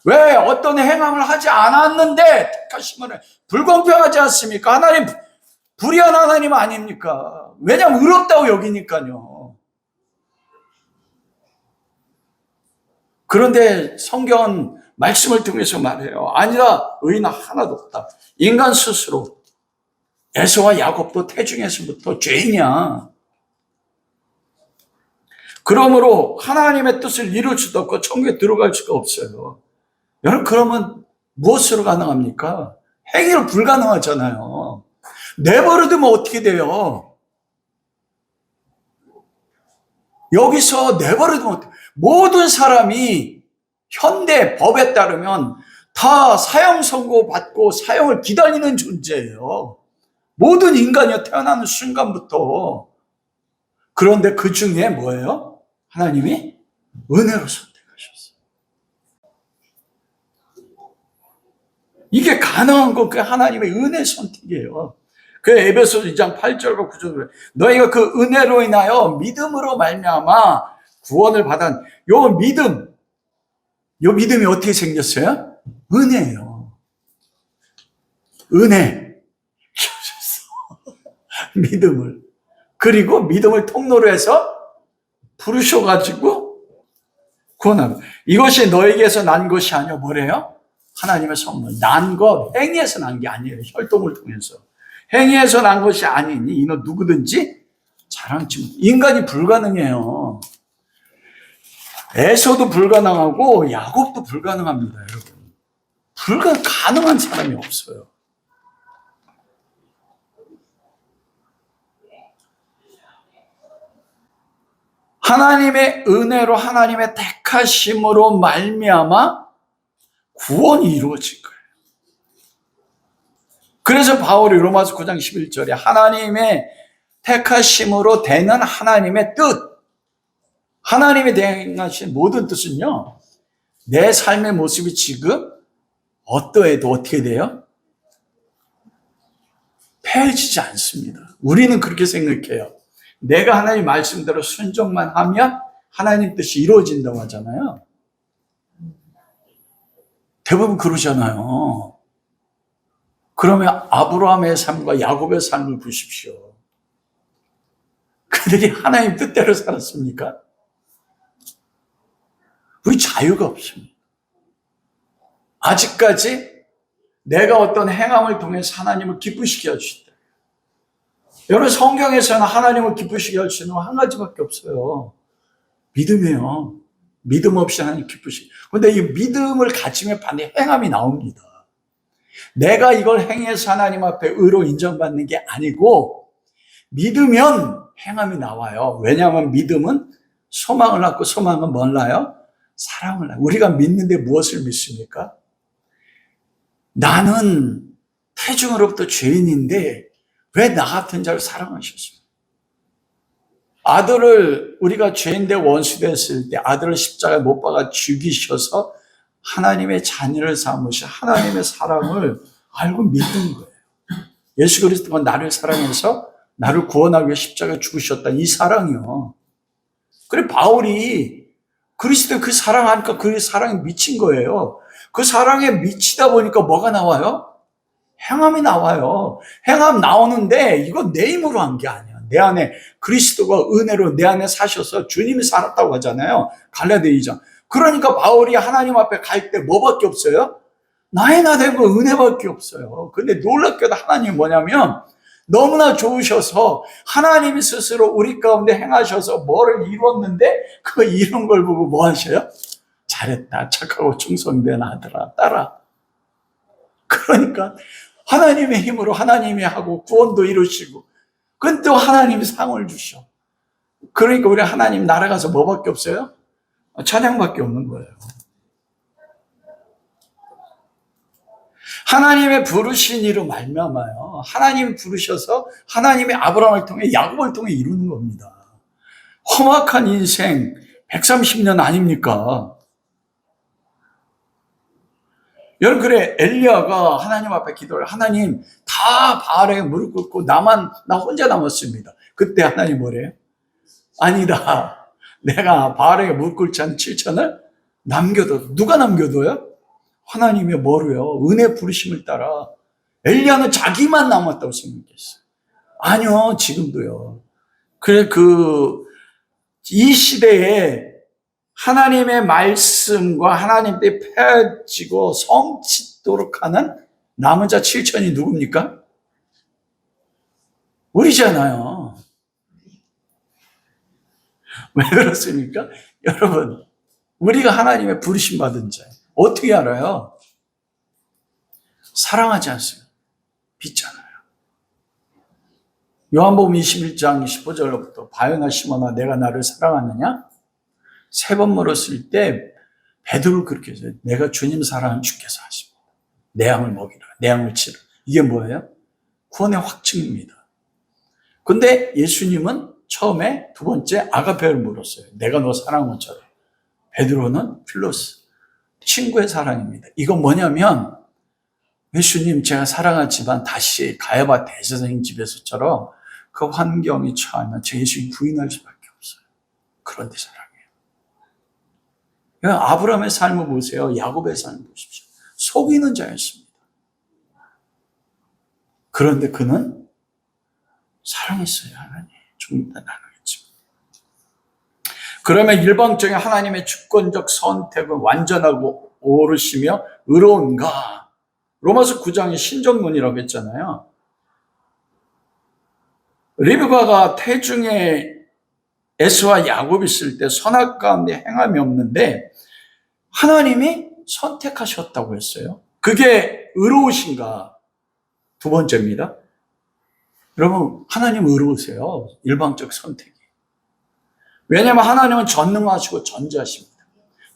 왜 어떤 행함을 하지 않았는데 택하심을 불공평하지 않습니까? 하나님 불의한 하나님 아닙니까? 왜냐하면 의롭다고 여기니까요. 그런데 성경은 말씀을 통해서 말해요. 아니라 의인은 하나도 없다. 인간 스스로 에서와 야곱도 태중에서부터 죄인이야. 그러므로 하나님의 뜻을 이룰 수도 없고 천국에 들어갈 수가 없어요. 여러분 그러면 무엇으로 가능합니까? 행위로 불가능하잖아요. 내버려두면 어떻게 돼요? 여기서 내버려두면 어떻게 돼요? 모든 사람이 현대 법에 따르면 다 사형 선고 받고 사형을 기다리는 존재예요. 모든 인간이 태어나는 순간부터. 그런데 그 중에 뭐예요? 하나님이 은혜로 선택하셨어요. 이게 가능한 건 그 하나님의 은혜 선택이에요. 그 에베소서 2장 8절과 9절에 너희가 그 은혜로 인하여 믿음으로 말미암아 구원을 받은 요 믿음, 이 믿음이 어떻게 생겼어요? 은혜예요. 은혜. 믿음을. 그리고 믿음을 통로로 해서 부르셔가지고 구원합니다. 이것이 너에게서 난 것이 아니요 뭐래요? 하나님의 선물. 난 것, 행위에서 난 게 아니에요. 혈통을 통해서. 행위에서 난 것이 아니니 이는 누구든지 자랑치. 인간이 불가능해요. 에서도 불가능하고 야곱도 불가능합니다, 여러분. 가능한 사람이 없어요. 하나님의 은혜로 하나님의 택하심으로 말미암아 구원이 이루어진 거예요. 그래서 바울이 로마서 9장 11절에 하나님의 택하심으로 되는 하나님의 뜻, 하나님이 대행하신 모든 뜻은요, 내 삶의 모습이 지금 어떠해도 어떻게 돼요? 폐해지지 않습니다. 우리는 그렇게 생각해요. 내가 하나님 말씀대로 순종만 하면 하나님 뜻이 이루어진다고 하잖아요. 대부분 그러잖아요. 그러면 아브라함의 삶과 야곱의 삶을 보십시오. 그들이 하나님 뜻대로 살았습니까? 우리 자유가 없습니다. 아직까지 내가 어떤 행함을 통해서 하나님을 기쁘시게 할 수 있다. 여러분, 성경에서는 하나님을 기쁘시게 할 수 있는 건 한 가지밖에 없어요. 믿음이에요. 믿음 없이 하나님 기쁘시게. 그런데 이 믿음을 가지면 반드시 행함이 나옵니다. 내가 이걸 행해서 하나님 앞에 의로 인정받는 게 아니고 믿으면 행함이 나와요. 왜냐하면 믿음은 소망을 낳고 소망은 뭘 낳아요? 사랑을 낳아요. 우리가 믿는데 무엇을 믿습니까? 나는 태중으로부터 죄인인데 왜 나 같은 자를 사랑하셨어요? 아들을 우리가 죄인데 원수 됐을 때 아들을 십자가에 못 박아 죽이셔서 하나님의 자녀를 삼으셔 하나님의 사랑을 알고 믿는 거예요. 예수 그리스도가 나를 사랑해서 나를 구원하기 위해 십자가에 죽으셨다. 이 사랑이요. 그래 바울이 그리스도의 그 사랑하니까 그 사랑에 미친 거예요. 그 사랑에 미치다 보니까 뭐가 나와요? 행함이 나와요. 행함 나오는데 이건 내 힘으로 한 게 아니야. 내 안에 그리스도가 은혜로 내 안에 사셔서 주님이 살았다고 하잖아요. 갈라디아 2장. 그러니까 바울이 하나님 앞에 갈 때 뭐밖에 없어요? 나의 나 된 거 은혜밖에 없어요. 근데 놀랍게도 하나님이 뭐냐면 너무나 좋으셔서 하나님이 스스로 우리 가운데 행하셔서 뭐를 이뤘는데 그 이룬 걸 보고 뭐 하셔요? 잘했다. 착하고 충성된 아들아, 딸아. 그러니까 하나님의 힘으로 하나님이 하고 구원도 이루시고 그건 또 하나님이 상을 주셔. 그러니까 우리 하나님 날아가서 뭐밖에 없어요? 찬양밖에 없는 거예요. 하나님의 부르신 이로 말미암아요. 하나님이 부르셔서 하나님의 아브라함을 통해 야곱을 통해 이루는 겁니다. 험악한 인생 130년 아닙니까? 여러분 그래 엘리야가 하나님 앞에 기도를 하나님 다 바알에게 무릎 꿇고 나 혼자 남았습니다. 그때 하나님 뭐래요? 아니다. 내가 바알에게 무릎 꿇지 않은 7천을 남겨둬. 누가 남겨둬요? 하나님의 뭐로요? 은혜 부르심을 따라. 엘리야는 자기만 남았다고 생각했어요. 아니요, 지금도요. 그래 이 시대에 하나님의 말씀과 하나님 때 펴지고 성취도록 하는 남은 자 7천이 누굽니까? 우리잖아요. 왜 그렇습니까? 여러분, 우리가 하나님의 부르심 받은 자예요. 어떻게 알아요? 사랑하지 않습니다. 믿잖아요. 요한복음 21장 15절로부터 바요나 시몬아 내가 나를 사랑하느냐? 3번 물었을 때 베드로를 그렇게 했어요. 내가 주님 사랑은 주께서 하십니다. 내 양을 먹이라. 내 양을 치라. 이게 뭐예요? 구원의 확증입니다. 근데 예수님은 처음에 두 번째 아가페를 물었어요. 내가 너 사랑한 것처럼. 베드로는 필로스. 친구의 사랑입니다. 이건 뭐냐면 예수님 제가 사랑하지만 다시 가야바 대제사장 집에서처럼 그 환경이 처하면 제 예수님 부인할 수밖에 없어요. 그런데 사랑해요. 아브라함의 삶을 보세요. 야곱의 삶을 보십시오. 속이는 자였습니다. 그런데 그는 사랑했어요. 하나님. 좀 이따 나누겠지만. 그러면 일방적인 하나님의 주권적 선택은 완전하고 옳으시며 의로운가? 로마서 9장이 신정론이라고 했잖아요. 리브가가 태중에 에서와 야곱이 있을 때 선악 가운데 행함이 없는데 하나님이 선택하셨다고 했어요. 그게 의로우신가? 두 번째입니다. 여러분, 하나님 의로우세요. 일방적 선택이. 왜냐하면 하나님은 전능하시고 전지하십니다.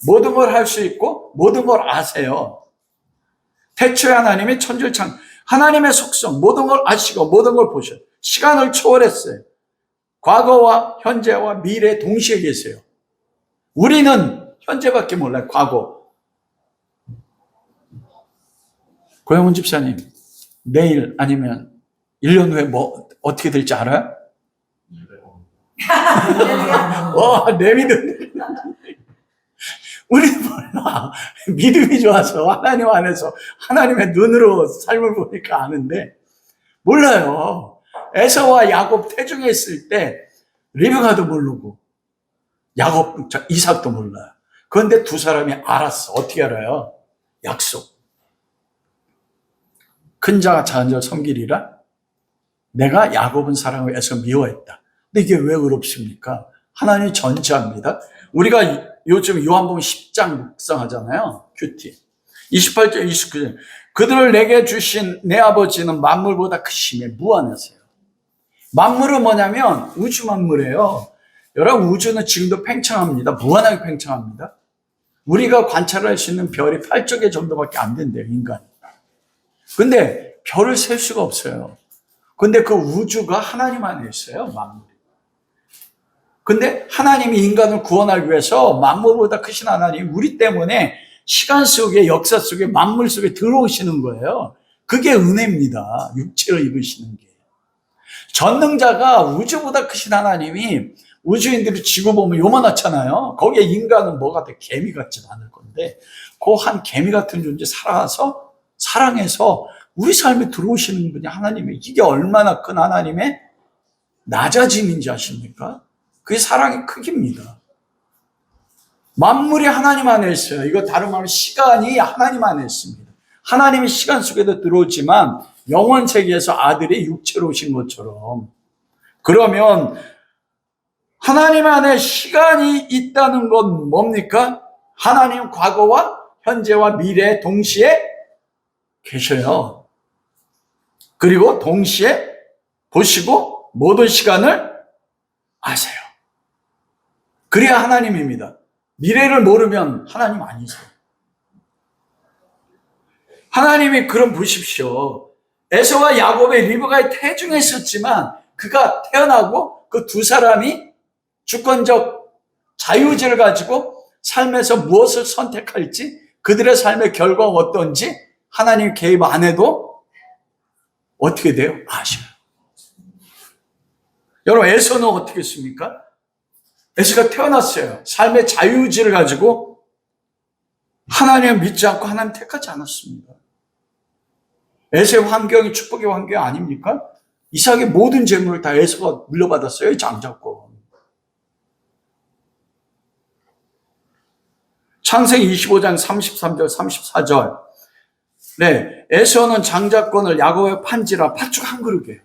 모든 걸 할 수 있고 모든 걸 아세요. 태초에 하나님이 천지를 하나님의 속성, 모든 걸 아시고 모든 걸 보셔요. 시간을 초월했어요. 과거와 현재와 미래 동시에 계세요. 우리는 현재밖에 몰라요. 과거. 고영훈 집사님, 내일 아니면 1년 후에 어떻게 될지 알아요? 내 믿음. 우리는 몰라. 믿음이 좋아서 하나님 안에서 하나님의 눈으로 삶을 보니까 아는데 몰라요. 에서와 야곱 태중에 있을 때 리브가도 모르고 이삭도 몰라요. 그런데 두 사람이 알았어. 어떻게 알아요? 약속. 큰 자가 작은 자를 섬기리라. 내가 야곱은 사랑하고 에서 미워했다. 근데 이게 왜 어렵습니까? 하나님이 전지합니다. 우리가 요즘 요한복음 10장 묵상하잖아요. 큐티. 28절, 29절. 그들을 내게 주신 내 아버지는 만물보다 크시며 무한하세요. 만물은 뭐냐면 우주 만물이에요. 여러분, 우주는 지금도 팽창합니다. 무한하게 팽창합니다. 우리가 관찰할 수 있는 별이 8조 정도밖에 안 된대요, 인간이. 근데 별을 셀 수가 없어요. 근데 그 우주가 하나님 안에 있어요, 만물이. 근데 하나님이 인간을 구원하기 위해서 만물보다 크신 하나님, 우리 때문에 시간 속에, 역사 속에, 만물 속에 들어오시는 거예요. 그게 은혜입니다. 육체를 입으시는 게. 전능자가 우주보다 크신 하나님이 우주인들이 지구 보면 요만하잖아요. 거기에 인간은 뭐가 돼? 개미 같지 않을 건데 그 한 개미 같은 존재 살아서 사랑해서 우리 삶에 들어오시는 분이 하나님이, 이게 얼마나 큰 하나님의 낮아짐인지 아십니까? 그게 사랑의 크기입니다. 만물이 하나님 안에 있어요. 이거 다른 말로 시간이 하나님 안에 있습니다. 하나님이 시간 속에도 들어오지만 영원 세계에서 아들이 육체로 오신 것처럼, 그러면 하나님 안에 시간이 있다는 건 뭡니까? 하나님 과거와 현재와 미래 동시에 계셔요. 그리고 동시에 보시고 모든 시간을 아세요. 그래야 하나님입니다. 미래를 모르면 하나님 아니세요. 하나님이 그럼 보십시오. 에서와 야곱의 리브가의 태중에 있었지만 그가 태어나고 그 두 사람이 주권적 자유의지를 가지고 삶에서 무엇을 선택할지, 그들의 삶의 결과가 어떤지 하나님 개입 안 해도 어떻게 돼요? 아셔요. 여러분, 에서는 어떻게 했습니까? 에서가 태어났어요. 삶의 자유의지를 가지고 하나님을 믿지 않고 하나님 택하지 않았습니다. 에서의 환경이 축복의 환경이 아닙니까? 이삭의 모든 재물을 다 에서가 물려받았어요. 장자권. 창세기 25장 33절 34절. 네, 에서는 장자권을 야곱의 판지라 팥죽 한 그릇이에요.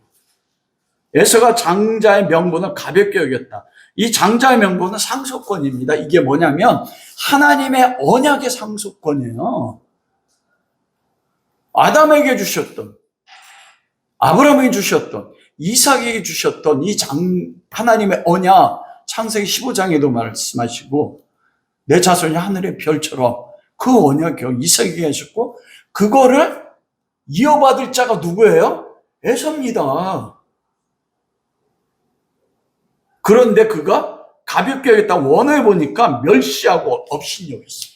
에서가 장자의 명분을 가볍게 여겼다. 이 장자의 명분은 상속권입니다. 이게 뭐냐면 하나님의 언약의 상속권이에요. 아담에게 주셨던, 아브라함에게 주셨던, 이삭에게 주셨던 이 하나님의 언약, 창세기 15장에도 말씀하시고 내 자손이 하늘의 별처럼, 그 언약이 이삭에게 하셨고 그거를 이어받을 자가 누구예요? 에서입니다. 그런데 그가 가볍게 여겼다. 원어에 보니까 멸시하고 업신여겼어요.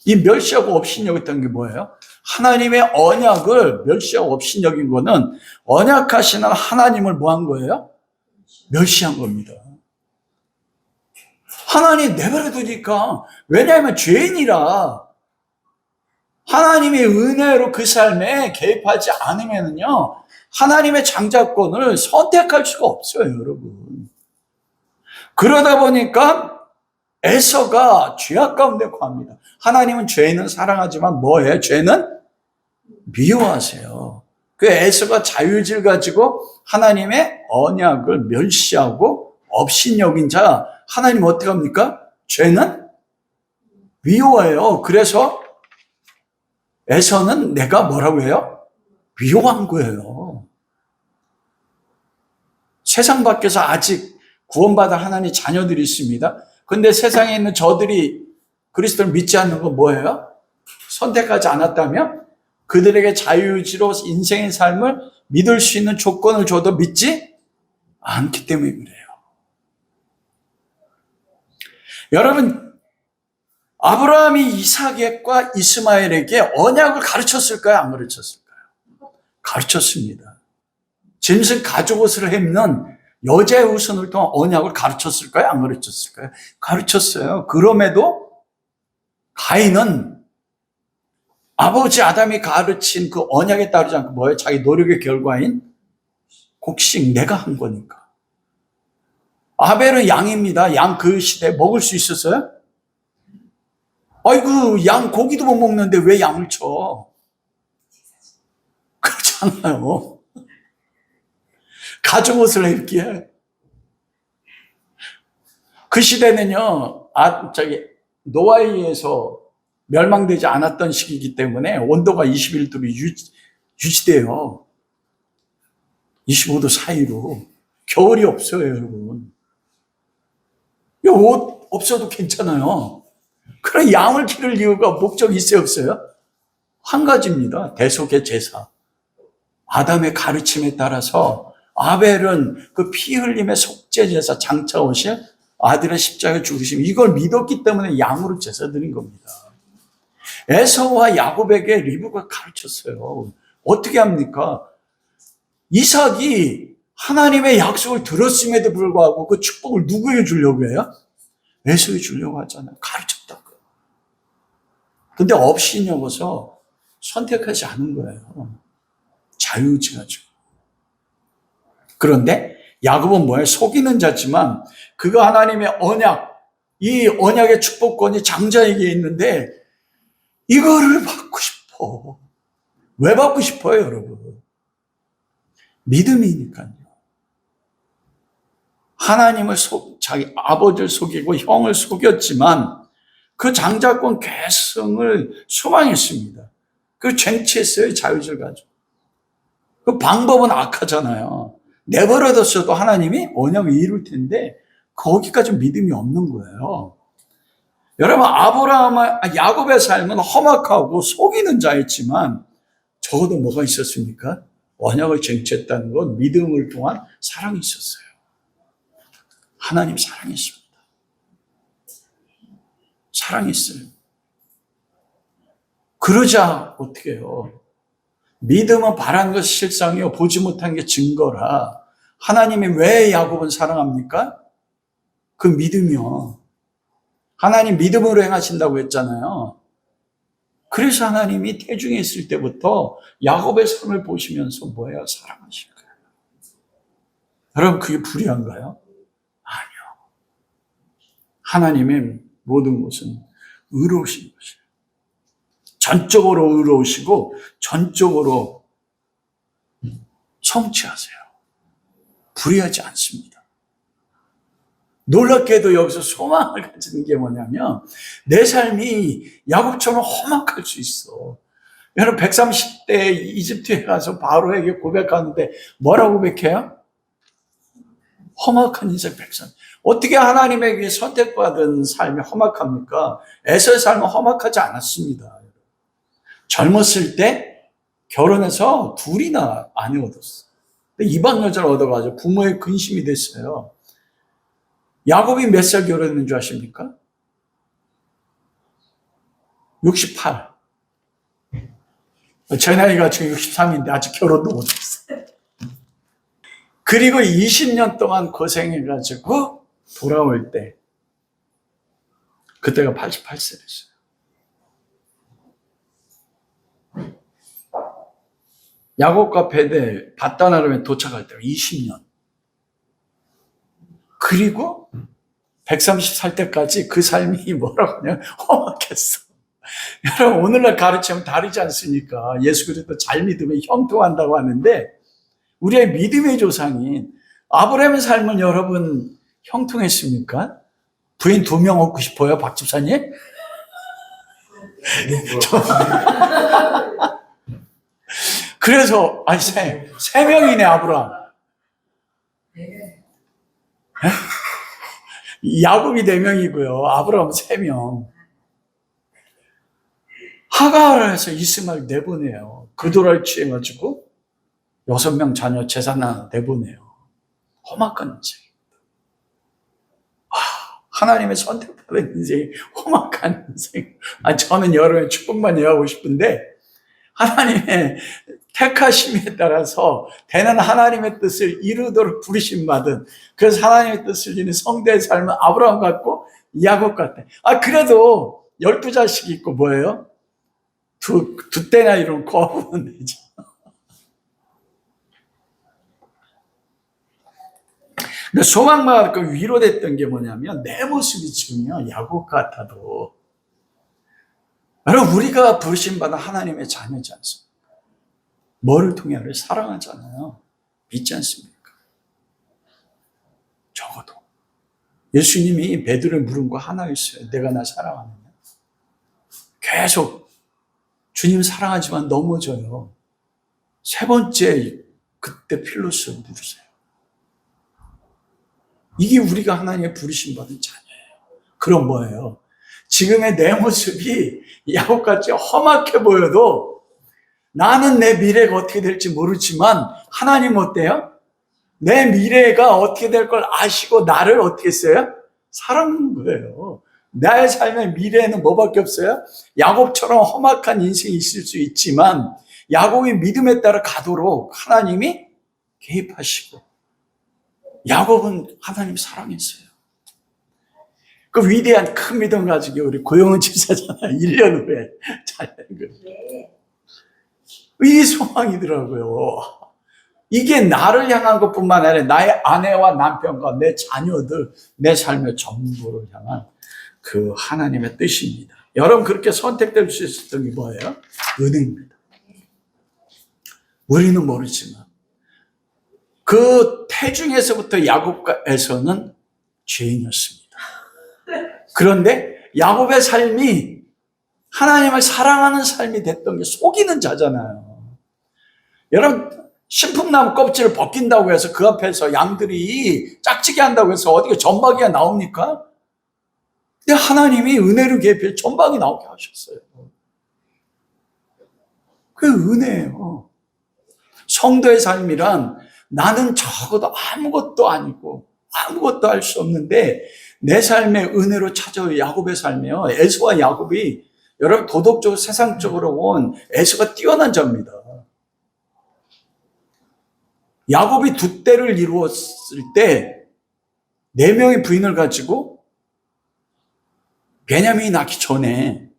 이 멸시하고 업신여겼다는 게 뭐예요? 하나님의 언약을 멸시하고 업신여긴 거는 언약하시는 하나님을 뭐 한 거예요? 멸시한 겁니다. 하나님 내버려 두니까, 왜냐하면 죄인이라 하나님의 은혜로 그 삶에 개입하지 않으면요, 하나님의 장자권을 선택할 수가 없어요, 여러분. 그러다 보니까 에서가 죄악 가운데 거합니다. 하나님은 죄인은 사랑하지만 뭐예요? 죄는 미워하세요. 그 에서가 자유의지를 가지고 하나님의 언약을 멸시하고 업신여긴 자, 하나님 어떻게 합니까? 죄는 미워해요. 그래서 에서는 내가 뭐라고 해요? 미워한 거예요. 세상 밖에서 아직 구원받을 하나님의 자녀들이 있습니다. 근데 세상에 있는 저들이 그리스도를 믿지 않는 건 뭐예요? 선택하지 않았다면 그들에게 자유의지로 인생의 삶을 믿을 수 있는 조건을 줘도 믿지 않기 때문에 그래요. 여러분, 아브라함이 이삭과 이스마엘에게 언약을 가르쳤을까요? 안 가르쳤을까요? 가르쳤습니다. 짐승 가죽옷을 입는 여자의 후손을 통한 언약을 가르쳤을까요? 안 가르쳤을까요? 가르쳤어요. 그럼에도 가인은 아버지 아담이 가르친 그 언약에 따르지 않고 뭐예요? 자기 노력의 결과인 곡식 내가 한 거니까. 아벨은 양입니다. 양 그 시대에 먹을 수 있었어요? 아이고, 양 고기도 못 먹는데 왜 양을 쳐? 그렇잖아요. 가죽옷을 입기에. 그 시대는요, 노아에 의해서 멸망되지 않았던 시기이기 때문에 온도가 21도로 유지돼요. 25도 사이로. 겨울이 없어요, 여러분. 옷 없어도 괜찮아요. 그럼 양을 기를 이유가 목적이 있어요, 없어요? 한 가지입니다. 대속의 제사. 아담의 가르침에 따라서 아벨은 그 피 흘림의 속죄 제사 장차 오실 아들의 십자가 죽으심, 이걸 믿었기 때문에 양으로 제사 드린 겁니다. 에서와 야곱에게 리브가 가르쳤어요. 어떻게 합니까? 이삭이 하나님의 약속을 들었음에도 불구하고 그 축복을 누구에게 주려고 해요? 에서에게 주려고 하잖아요. 가르쳤다고. 근데 업신여겨서 선택하지 않은 거예요. 자유의지 가지고. 그런데 야곱은 뭐예요? 속이는 자지만 그가 하나님의 언약, 이 언약의 축복권이 장자에게 있는데 이거를 받고 싶어. 왜 받고 싶어요, 여러분? 믿음이니까요. 하나님을 자기 아버지를 속이고 형을 속였지만 그 장자권 계승을 소망했습니다. 그 쟁취했어요, 자유의지를 가지고. 그 방법은 악하잖아요. 내버려뒀어도 하나님이 언약을 이룰 텐데 거기까지 믿음이 없는 거예요. 여러분, 야곱의 삶은 험악하고 속이는 자였지만 적어도 뭐가 있었습니까? 언약을 쟁취했다는 건 믿음을 통한 사랑이 있었어요. 하나님 사랑했습니다. 사랑했어요. 그러자 어떻게 해요? 믿음은 바라는 것이 실상이요 보지 못한 게 증거라. 하나님이 왜 야곱은 사랑합니까? 그 믿음이요. 하나님 믿음으로 행하신다고 했잖아요. 그래서 하나님이 태중에 있을 때부터 야곱의 삶을 보시면서 뭐예요? 사랑하실 거예요. 여러분, 그게 불의한가요? 아니요. 하나님의 모든 것은 의로우신 것이에요. 전적으로 의로우시고 전적으로 성취하세요. 불의하지 않습니다. 놀랍게도 여기서 소망을 가지는 게 뭐냐면 내 삶이 야곱처럼 험악할 수 있어. 여러분, 130대 이집트에 가서 바로에게 고백하는데 뭐라고 고백해요? 험악한 인생 130. 어떻게 하나님에게 선택받은 삶이 험악합니까? 에서의 삶은 험악하지 않았습니다. 젊었을 때 결혼해서 둘이나 아내 얻었어. 이방 여자를 얻어가지고 부모의 근심이 됐어요. 야곱이 몇 살 결혼했는 줄 아십니까? 68. 제 나이가 지금 63인데 아직 결혼도 못했어요. 그리고 20년 동안 고생해가지고 돌아올 때 그때가 88세였어요. 야곱과 베델 밧단-아람에 도착할 때가 20년. 그리고 130살 때까지 그 삶이 뭐라고 하냐, 험악했어. 여러분, 오늘날 가르치면 다르지 않습니까? 예수 그리스도 잘 믿으면 형통한다고 하는데, 우리의 믿음의 조상인 아브라함의 삶은 여러분 형통했습니까? 부인 2명 얻고 싶어요, 박 집사님? 그래서 아니 세 명이네 아브라함. 야곱이 4명이고요. 아브라함 3명. 하가를 해서 이스마엘 내보내요. 그 도를 취해가지고 6명 자녀 재산 하나 내보내요. 험악한 인생. 하나님의 선택받은 인생이 험악한 인생. 저는 여러분의 축복만 얘기하고 싶은데, 하나님의 택하심에 따라서 되는 하나님의 뜻을 이루도록 부르심 받은, 그래서 하나님의 뜻을 이루는 성대의 삶은 아브라함 같고 야곱 같아. 그래도 12자식이 있고 뭐예요? 두 때나 이룬 거부는 되죠. 근데 소망받고 위로됐던 게 뭐냐면, 내 모습이 지금요 야곱 같아도, 여러분, 우리가 부르심받은 하나님의 자녀지 않습니까? 뭐를 통해 우리를 사랑하잖아요. 믿지 않습니까? 적어도 예수님이 베드로의 물음과 하나 있어요. 내가 나 사랑하느냐. 계속 주님 사랑하지만 넘어져요. 3번째 그때 필로스를 물으세요. 이게 우리가 하나님의 부르심받은 자녀예요. 그럼 뭐예요? 지금의 내 모습이 야곱같이 험악해 보여도 나는 내 미래가 어떻게 될지 모르지만 하나님 어때요? 내 미래가 어떻게 될 걸 아시고 나를 어떻게 했어요? 사랑하는 거예요. 나의 삶의 미래에는 뭐밖에 없어요? 야곱처럼 험악한 인생이 있을 수 있지만 야곱이 믿음에 따라 가도록 하나님이 개입하시고, 야곱은 하나님 사랑했어요. 그 위대한 큰 믿음 가지고 우리 고영은 집사잖아요. 1년 후에 잘 된 거예요. 이게 소망이더라고요. 이게 나를 향한 것뿐만 아니라 나의 아내와 남편과 내 자녀들, 내 삶의 전부를 향한 그 하나님의 뜻입니다. 여러분, 그렇게 선택될 수 있었던 게 뭐예요? 은혜입니다. 우리는 모르지만 그 태중에서부터 야곱에서는 죄인이었습니다. 그런데 야곱의 삶이 하나님을 사랑하는 삶이 됐던 게 속이는 자잖아요. 여러분, 신풍나무 껍질을 벗긴다고 해서 그 앞에서 양들이 짝지게 한다고 해서 어디가 점박이가 나옵니까? 근데 하나님이 은혜로 개입해 점박이 나오게 하셨어요. 그게 은혜예요. 성도의 삶이란 나는 적어도 아무것도 아니고 아무것도 할 수 없는데 내 삶의 은혜로 찾아올 야곱의 삶이에요. 에서와 야곱이 여러분 도덕적으로 세상적으로 온 에서가 뛰어난 자입니다. 야곱이 2대를 이루었을 때 4명의 부인을 가지고 베냐민이 낳기 전에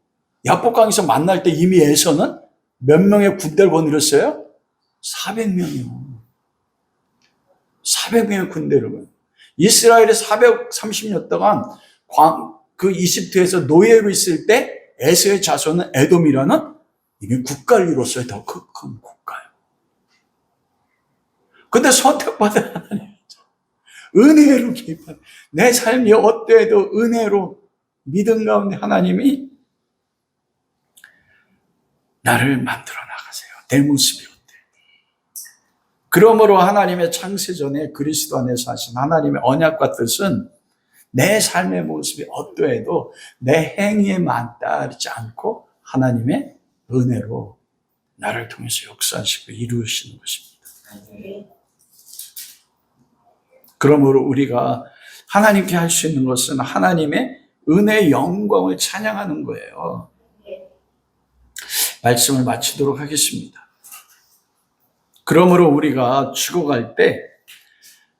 야복강에서 만날 때 이미 에서는 몇 명의 군대를 거느렸어요? 400명이요. 400명의 군대를. 이스라엘이 430년 동안 그 이집트에서 노예로 있을 때 에서의 자손은 에돔이라는 이미 국가를 이뤘어요. 더 큰 국가요. 근데 선택받은 하나님, 은혜로 개입한, 내 삶이 어때도 은혜로 믿음 가운데 하나님이 나를 만들어 나가세요. 내 모습이 어때? 그러므로 하나님의 창세전에 그리스도 안에서 하신 하나님의 언약과 뜻은 내 삶의 모습이 어떠해도 내 행위에 맞닿지 않고 하나님의 은혜로 나를 통해서 역사하시고 이루시는 것입니다. 그러므로 우리가 하나님께 할 수 있는 것은 하나님의 은혜의 영광을 찬양하는 거예요. 말씀을 마치도록 하겠습니다. 그러므로 우리가 죽어갈 때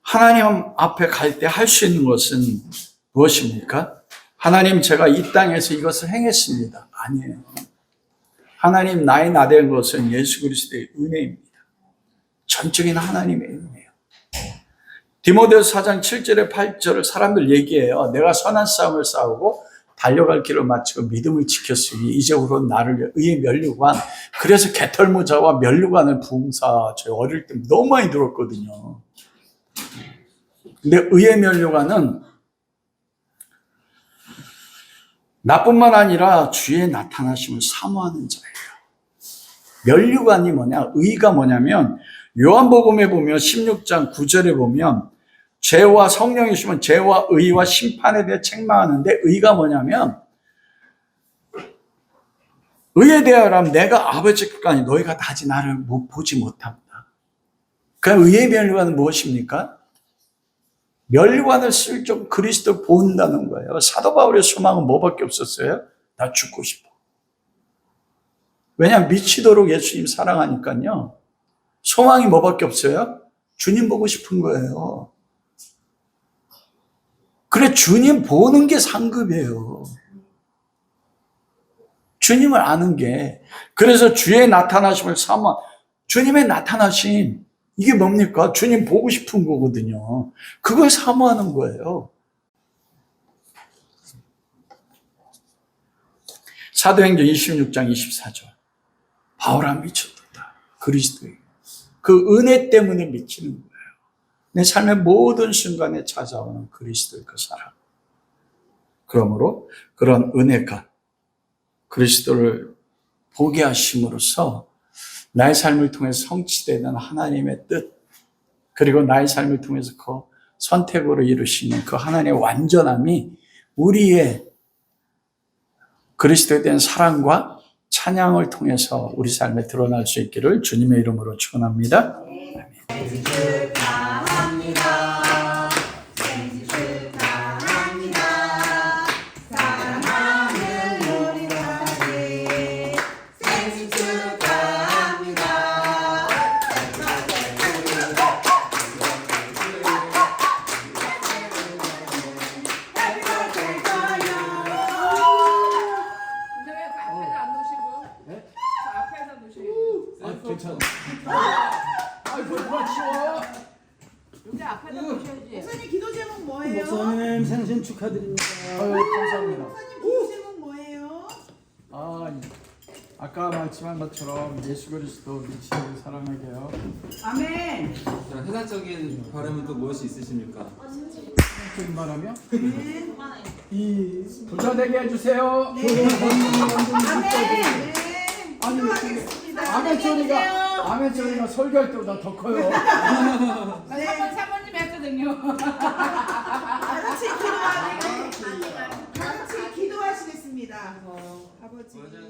하나님 앞에 갈 때 할 수 있는 것은 무엇입니까? 하나님, 제가 이 땅에서 이것을 행했습니다. 아니에요. 하나님, 나의 나된 것은 예수 그리스도의 은혜입니다. 전적인 하나님의 은혜예요. 디모데후서 4장 7절에 8절을 사람들 얘기해요. 내가 선한 싸움을 싸우고 달려갈 길을 마치고 믿음을 지켰으니 이제부로 나를 의의 면류관, 그래서 개털모자와 면류관을 부흥사 저희 어릴 때 너무 많이 들었거든요. 근데 의의 면류관은 나뿐만 아니라 주의 나타나심을 사모하는 자예요. 면류관이 뭐냐? 의가 뭐냐면 요한복음에 보면 16장 9절에 보면 죄와 성령이시면 죄와 의와 심판에 대해 책망하는데, 의가 뭐냐면 의에 대하여라면 내가 아버지까지 너희가 다지 나를 보지 못합니다. 그럼 의의 면류관은 무엇입니까? 면류관을 슬쩍 그리스도를 본다는 거예요. 사도 바울의 소망은 뭐밖에 없었어요? 나 죽고 싶어. 왜냐하면 미치도록 예수님 사랑하니까요. 소망이 뭐밖에 없어요? 주님 보고 싶은 거예요. 그래, 주님 보는 게 상급이에요. 주님을 아는 게. 그래서 주의 나타나심을 사모, 주님의 나타나심, 이게 뭡니까? 주님 보고 싶은 거거든요. 그걸 사모하는 거예요. 사도행전 26장 24절. 바울아 미쳤다. 그리스도에게. 그 은혜 때문에 미치는 거예요. 내 삶의 모든 순간에 찾아오는 그리스도의 그 사랑. 그러므로 그런 은혜가 그리스도를 보게 하심으로써 나의 삶을 통해서 성취되는 하나님의 뜻, 그리고 나의 삶을 통해서 그 선택으로 이루시는 그 하나님의 완전함이 우리의 그리스도에 대한 사랑과 찬양을 통해서 우리 삶에 드러날 수 있기를 주님의 이름으로 축원합니다. 생신 축하합니다. 생신 축하합니다. 사랑하는 우리 아들 생신 축하합니다. 근데 왜 앞에서 안 놓으시고? 네? 앞에서 놓으시고. 아, 괜찮아. 아이, 그만 치워. 여기 앞에다 놓으셔야지. 목사님 기도 제목 뭐예요? 목사님 생신 축하드립니다. 아유, 감사합니다. 목사님 기도 제목 뭐예요? 아까 말씀한 것처럼 예수 그리스도 미치도록 사랑하게요. 아멘. 자, 해상적인 발음은 또 무엇이 있으십니까? 적인 말하며 네. 이 부자 되게 해주세요. 네. 아멘. 네. 아니, 기도하겠습니다. 아멘 소리가 설교할 때보다 더 커요. 나 사모님 했거든요. 다 같이 기도하시겠습니다. 아버지.